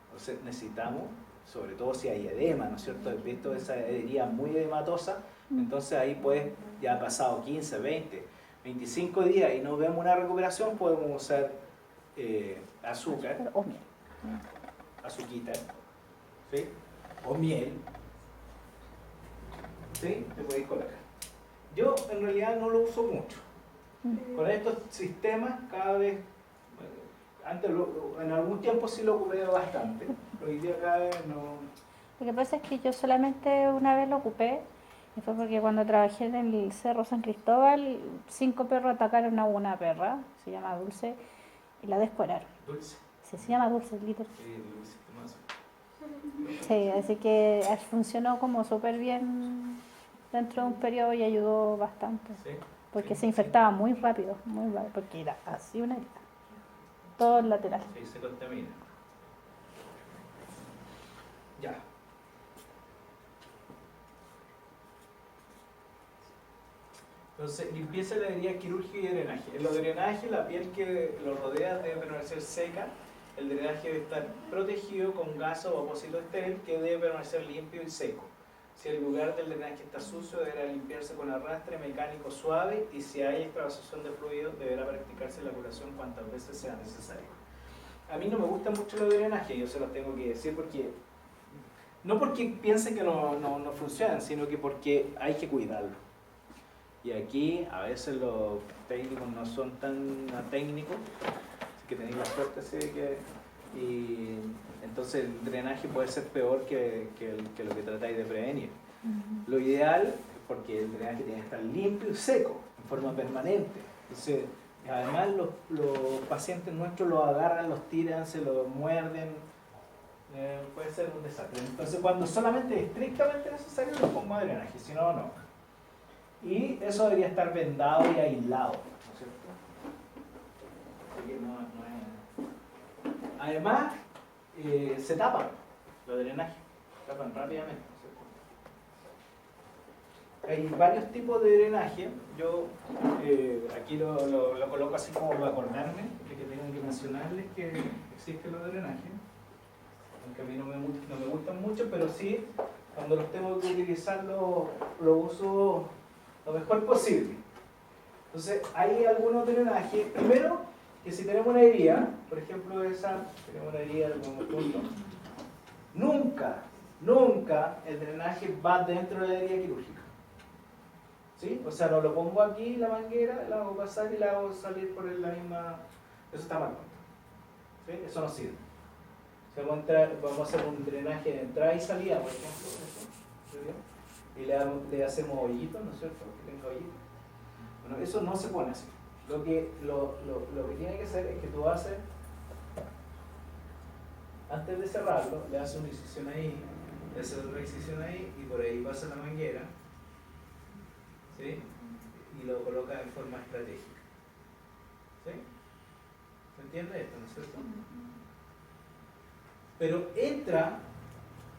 Entonces necesitamos, sobre todo si hay edema, ¿no es cierto?, visto esa herida muy edematosa, entonces ahí pues ya ha pasado 15, 20, 25 días y no vemos una recuperación, podemos usar azúcar O miel. azuquita, ¿sí?, o miel, ¿sí?, te podéis colocar. Yo en realidad no lo uso mucho. Con estos sistemas cada vez, antes en algún tiempo sí lo ocupé bastante, pero hoy día cada vez no. Lo que pasa es que yo solamente una vez lo ocupé, y fue porque cuando trabajé en el Cerro San Cristóbal, 5 perros atacaron a una perra, se llama Dulce, y la descueraron. Dulce. Sí, se llama Dulce, literal. Dulce, más. Sí, así que funcionó como súper bien dentro de un periodo y ayudó bastante. Sí. Porque Sí, se infectaba muy rápido, porque era así una herida. Todo el lateral. Sí, se contamina. Ya. Entonces, limpieza de la herida quirúrgica y drenaje. En los drenajes, la piel que lo rodea debe permanecer seca. El drenaje debe estar protegido con gasa o apósito estéril que debe permanecer limpio y seco. Si el lugar del drenaje está sucio, deberá limpiarse con arrastre mecánico suave y si hay extravasación de fluido, deberá practicarse la curación cuantas veces sea necesario. A mí no me gusta mucho los drenajes, yo se los tengo que decir porque... No porque piensen que no funcionan, sino que porque hay que cuidarlo. Y aquí a veces los técnicos no son tan técnicos, así que tenéis la suerte así de que... Y entonces el drenaje puede ser peor que lo que tratáis de prevenir. Lo ideal, porque el drenaje tiene que estar limpio y seco, en forma permanente. Entonces, además los pacientes nuestros los agarran, los tiran, se los muerden, puede ser un desastre. Entonces cuando solamente es estrictamente necesario los pongo a drenaje, si no, no. Y eso debería estar vendado y aislado, ¿no es cierto? Así que no es... Además, se tapan los drenajes, se tapan rápidamente, ¿no es cierto? Hay varios tipos de drenaje. Yo aquí lo coloco así como para acordarme de que tengo que mencionarles que existen los drenajes, aunque a mí no me gustan mucho, pero sí, cuando los tengo que utilizar lo uso lo mejor posible. Entonces, hay algunos drenajes. Primero, que si tenemos una herida, por ejemplo esa, tenemos una herida de algún punto, nunca el drenaje va dentro de la herida quirúrgica. ¿Sí? O sea, no lo pongo aquí, la manguera, la hago pasar y la hago salir por la misma... Eso está mal. ¿Sí? Eso no sirve. O sea, vamos a hacer un drenaje de entrada y salida, por ejemplo. Eso, y le hacemos hoyitos, ¿no es cierto? Que tenga hoyitos. Bueno, eso no se pone así. Lo que tiene que hacer es que tú haces, antes de cerrarlo, le haces una incisión ahí, le haces otra incisión ahí y por ahí pasa la manguera, ¿sí? Y lo colocas en forma estratégica. ¿Sí? ¿Se entiende esto, no es cierto? Pero entra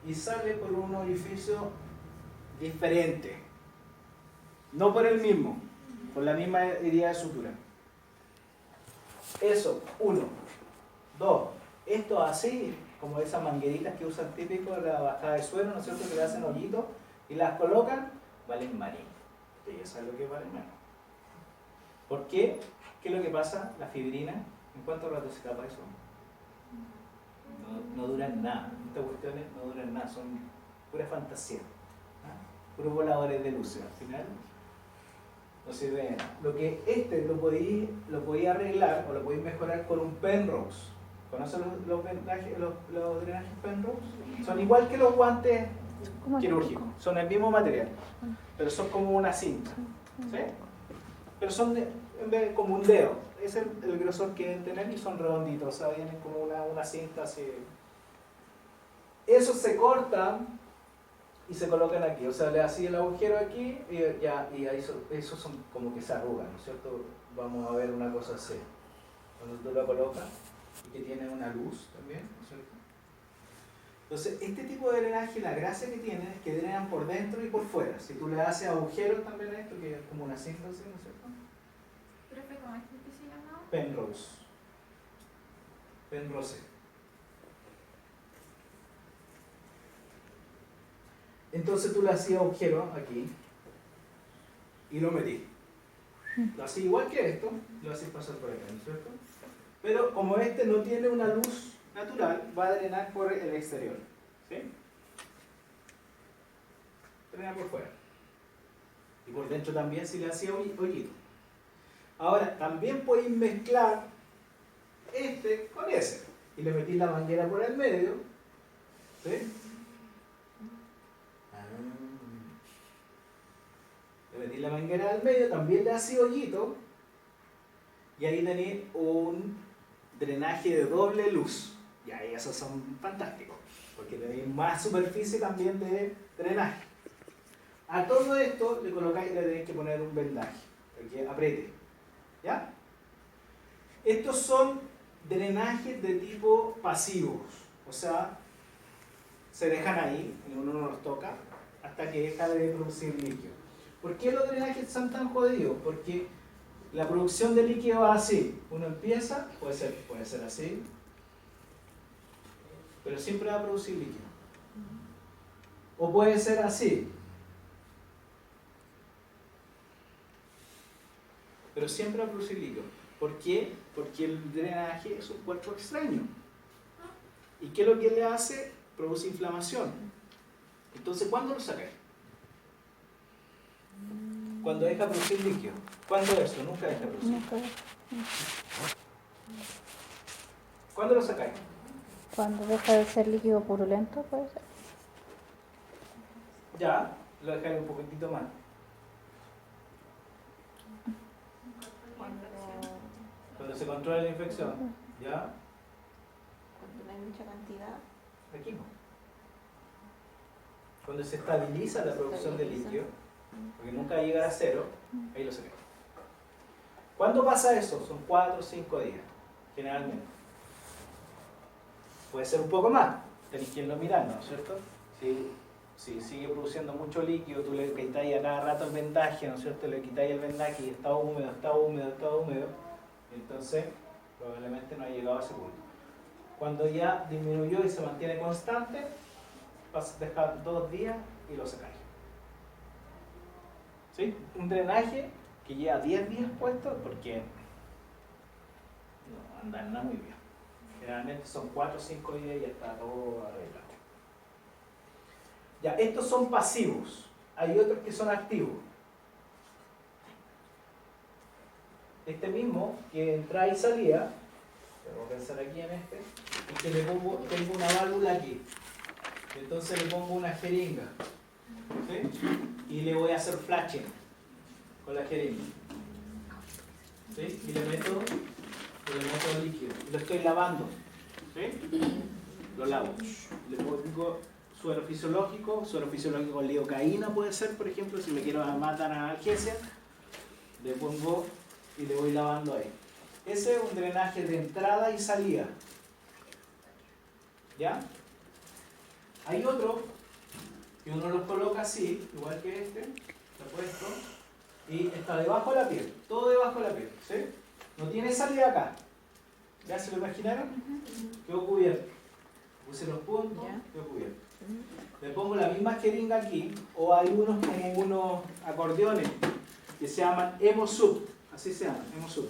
y sale por un orificio diferente, no por el mismo, por la misma herida de sutura. Eso, 1. 2. Esto así, como esas mangueritas que usan típico de la bajada de suelo, ¿no es cierto?, que le hacen hoyitos y las colocan, valen maní. Ustedes ya saben lo que vale menos. ¿Por qué? ¿Qué es lo que pasa? La fibrina, ¿en cuánto rato se tapa eso? No duran nada. Estas cuestiones no duran nada, son pura fantasía. Puros voladores de luces. Al final no sirve de nada. Lo que lo podía arreglar o lo podéis mejorar con un Penrose. ¿Conocen los drenajes Penrose? Son igual que los guantes quirúrgicos. Son el mismo material, pero son como una cinta. ¿Sí? Pero son en vez como un dedo. Ese es el grosor que deben tener y son redonditos. O sea, vienen como una cinta así. Esos se cortan y se colocan aquí, o sea, le hacía el agujero aquí y ahí esos son como que se arrugan, ¿no es cierto? Vamos a ver una cosa así, cuando tú lo colocas y que tiene una luz también, ¿no es cierto? Entonces, este tipo de drenaje, la gracia que tiene es que drenan por dentro y por fuera. Si tú le haces agujeros también a esto, que es como una cinta así, ¿no es cierto? Profe, ¿cómo es que se llama? Penrose. Penrose. Entonces tú le hacías agujero aquí y lo metí. Lo hacías igual que esto, lo hacías pasar por acá, ¿no es cierto? Pero como este no tiene una luz natural, va a drenar por el exterior. ¿Sí? Drena por fuera. Y por dentro también si le hacía hoyito. Ahora, también podéis mezclar este con ese. Y le metís la manguera por el medio. ¿Sí? Le metí la manguera al medio, también le hacía hoyito y ahí tenéis un drenaje de doble luz. Y ahí esos son fantásticos, porque tenéis más superficie también de drenaje. A todo esto le colocáis, le tenéis que poner un vendaje, para que apriete. ¿Ya? Estos son drenajes de tipo pasivos, o sea, se dejan ahí, y uno no los toca, hasta que deja de producir líquido. ¿Por qué los drenajes son tan jodidos? Porque la producción de líquido va así. Uno empieza, puede ser así, pero siempre va a producir líquido. O puede ser así, pero siempre va a producir líquido. ¿Por qué? Porque el drenaje es un cuerpo extraño. ¿Y qué es lo que le hace? Produce inflamación. Entonces, ¿cuándo lo sacáis? Cuando deja producir líquido. ¿Cuándo eso? Nunca deja producir. ¿Cuándo lo sacáis? Cuando deja de ser líquido purulento, puede ser. Ya, lo dejáis un poquitito más. Cuando se controla la infección. ¿Ya? Cuando no hay mucha cantidad. Aquí no. Cuando se estabiliza la producción de líquido, porque nunca llega a cero, ahí lo sacamos. ¿Cuándo pasa eso? Son 4 o 5 días, generalmente. Puede ser un poco más, tenéis que irlo mirando, ¿no es cierto? Si sigue produciendo mucho líquido, tú le quitáis a cada rato el vendaje, ¿no es cierto? Le quitáis el vendaje y está húmedo, entonces probablemente no ha llegado a ese punto. Cuando ya disminuyó y se mantiene constante, vas a dejar 2 días y lo sacáis. ¿Sí? Un drenaje que lleva 10 días puesto porque no anda nada muy bien. Generalmente son 4 o 5 días y ya está todo arreglado. Ya, estos son pasivos. Hay otros que son activos. Este mismo, que entra y salía, voy a pensar aquí en este, es que tengo una válvula aquí. Entonces le pongo una jeringa. ¿Sí? Y le voy a hacer flashing con la jeringa. ¿Sí? Y le meto líquido. Y lo estoy lavando. ¿Sí? Lo lavo. Le pongo suero fisiológico con lidocaína puede ser, por ejemplo, si me quiero matar a analgesia. Le pongo y le voy lavando ahí. Ese es un drenaje de entrada y salida. ¿Ya? Hay otro que uno los coloca así, igual que este, está puesto, y está debajo de la piel, todo debajo de la piel, ¿sí? No tiene salida acá. ¿Ya se lo imaginaron? Quedó cubierto. Puse los puntos, quedó cubierto. Le pongo la misma jeringa aquí, o hay como unos acordeones que se llaman Hemosub, así se llaman, Hemosub.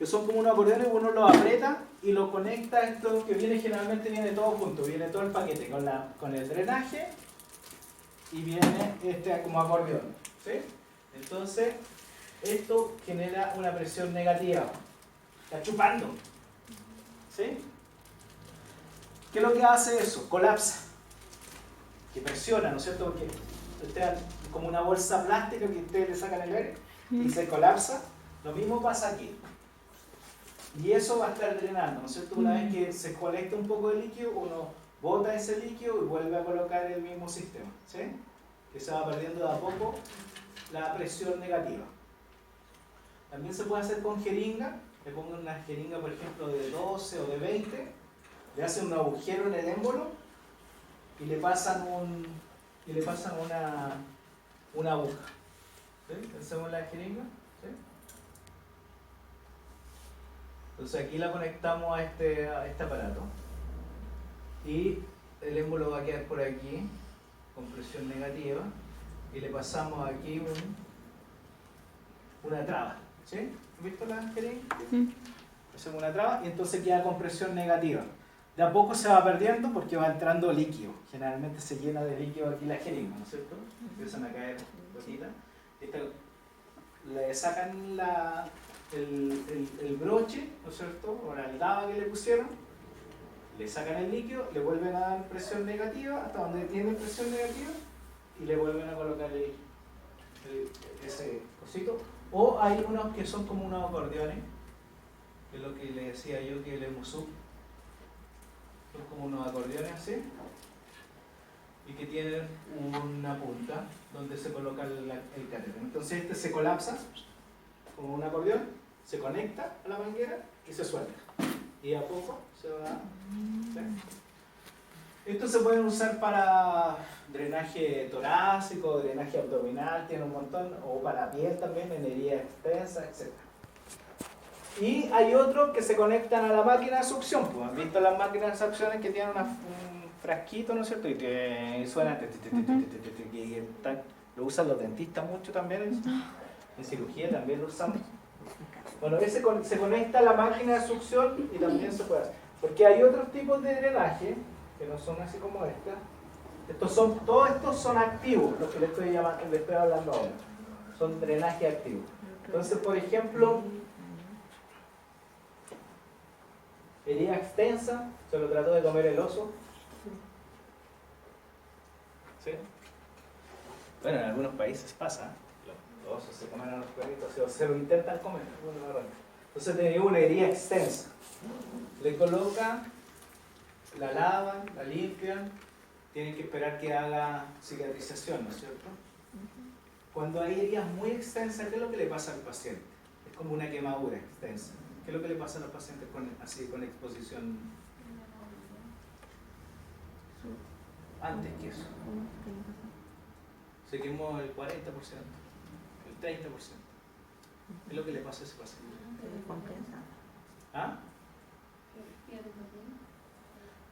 que son como unos acordeones, uno lo aprieta y lo conecta a esto que generalmente viene todo junto, viene todo el paquete con el drenaje y viene como acordeón, ¿sí? Entonces, esto genera una presión negativa, está chupando, ¿sí? ¿Qué es lo que hace eso? Colapsa, que presiona, ¿no es cierto? Porque como una bolsa plástica que ustedes le sacan el aire y se colapsa, lo mismo pasa aquí. Y eso va a estar drenando, ¿no es cierto? Una vez que se colecta un poco de líquido, uno bota ese líquido y vuelve a colocar el mismo sistema, ¿sí? Que se va perdiendo de a poco la presión negativa. También se puede hacer con jeringa. Le pongo una jeringa, por ejemplo, de 12 o de 20, le hacen un agujero en el émbolo y le pasan una aguja. ¿Sí? Hacemos la jeringa. ¿Sí? Entonces aquí la conectamos a este aparato y el émbolo va a quedar por aquí con presión negativa y le pasamos aquí una traba. ¿Sí? ¿Has visto la jeringa? Hacemos una traba y entonces queda con presión negativa. De a poco se va perdiendo porque va entrando líquido. Generalmente se llena de líquido aquí la jeringa, ¿no es cierto? Empiezan a caer gotitas. Le sacan el broche, ¿no es cierto? O la lava que le pusieron, le sacan el líquido, le vuelven a dar presión negativa hasta donde tiene presión negativa y le vuelven a colocar ese cosito. O hay unos que son como unos acordeones, que es lo que le decía yo que el emusú. Son como unos acordeones así y que tienen una punta donde se coloca el catéter. Entonces este se colapsa como un acordeón, se conecta a la manguera y se suelta. Y a poco se va. ¿Sí? Estos se pueden usar para drenaje torácico, drenaje abdominal, tiene un montón, o para piel también, en heridas extensas, etc. Y hay otros que se conectan a la máquina de succión. Pues, ¿han visto las máquinas de succión que tienen un frasquito, ¿no es cierto? Y que suena. Lo usan los dentistas mucho también. En cirugía también lo usamos. Bueno, ese se conecta a la máquina de succión y también se puede hacer. Porque hay otros tipos de drenaje que no son así como todos estos son activos, los que le estoy hablando ahora. Son drenaje activos. Entonces, por ejemplo, herida extensa, se lo trató de comer el oso. ¿Sí? Bueno, en algunos países pasa. Los osos se comen a los perritos, o se lo intentan comer. Entonces tenía una herida extensa. Le colocan, la lavan, la limpian, tienen que esperar que haga cicatrización, ¿no es cierto? Cuando hay heridas muy extensas, ¿qué es lo que le pasa al paciente? Es como una quemadura extensa. ¿Qué es lo que le pasa a los pacientes con exposición? Antes que eso. Se quemó el 40%, el 30%. ¿Qué es lo que le pasa a ese paciente? ¿Ah?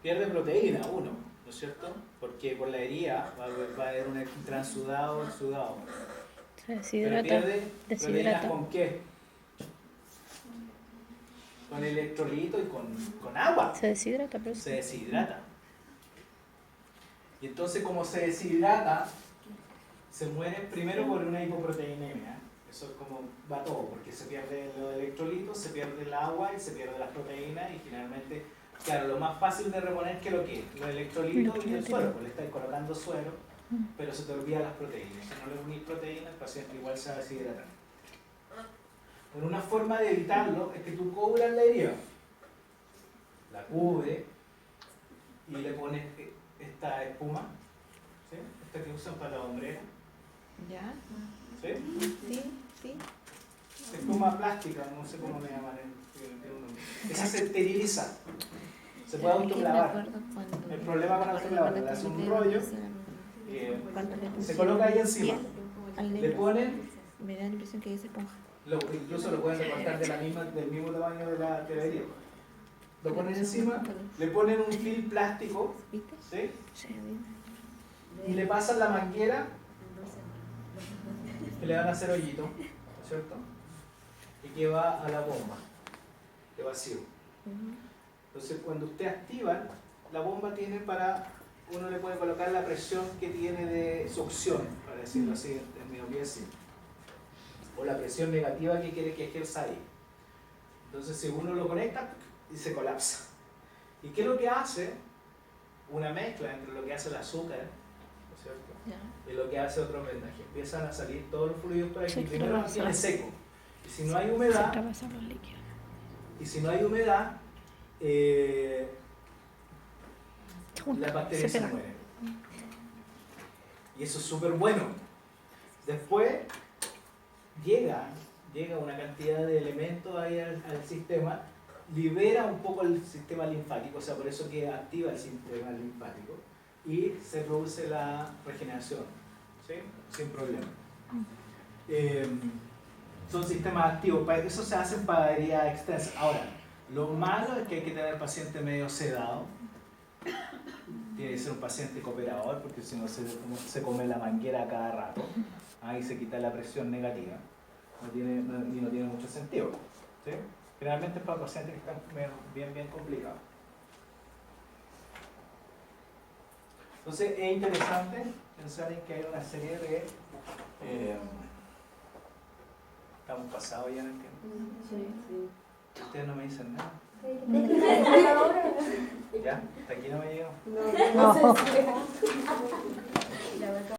Pierde proteína, uno, ¿no es cierto? Porque por la herida va a haber un transudado, exudado. Se deshidrata. Pero pierde proteínas ¿con qué? Con electrolito y con agua. Se deshidrata, pero Se deshidrata. Y entonces, como se deshidrata, se muere primero por una hipoproteinemia. Eso es como va todo, porque se pierde los electrolitos, se pierde el agua y se pierde las proteínas y finalmente, claro, lo más fácil de reponer que lo que es, los electrolitos y el suero, porque le estás colocando suero, pero se te olvidan las proteínas. Si no le unís proteínas, el paciente igual se va a deshidratar. Bueno, una forma de evitarlo es que tú cubras la herida, la cubre y le pones esta espuma, ¿sí? Esta que usan para la hombrera. ¿Ya? ¿Sí? Sí. Espuma plástica, no sé cómo le llaman. Esa se esteriliza. Se puede autoclavar. El problema con autoclavar, le hace un rollo, se coloca ahí encima. Le ponen, Me da la impresión que es esponja. incluso lo pueden recortar del mismo tamaño de la herida. Lo ponen encima, le ponen un film plástico, ¿sí? Y le pasan la manguera que le van a hacer hoyito, ¿cierto? Y que va a la bomba. de vacío. Entonces, cuando usted activa, la bomba tiene uno le puede colocar la presión que tiene de succión, para decirlo así, en medio bien simple, o la presión negativa que quiere que ejerza ahí. Entonces, si uno lo conecta, y se colapsa. ¿Y qué es lo que hace? Una mezcla entre lo que hace el azúcar, ¿no es cierto?, y lo que hace otro vendaje. Empiezan a salir todos los fluidos por aquí. Sí, Primero claro. mantiene seco. Y si no hay humedad, las bacterias se mueren. Y eso es súper bueno. Después llega una cantidad de elementos ahí al sistema, libera un poco el sistema linfático, o sea, por eso que activa el sistema linfático y se produce la regeneración, ¿sí? Sin problema. Son sistemas activos, para eso se hacen para heridas extensas. Ahora, lo malo es que hay que tener paciente medio sedado. Tiene que ser un paciente cooperador, porque si no se come la manguera a cada rato. Ahí se quita la presión negativa. No tiene mucho sentido. ¿Sí? Generalmente es para pacientes que están bien complicados. Entonces es interesante pensar en que hay una serie de... estamos pasados ya en el tiempo. Sí. Ustedes no me dicen nada. Sí. ¿Ya? ¿Hasta aquí no me llegó? No sé si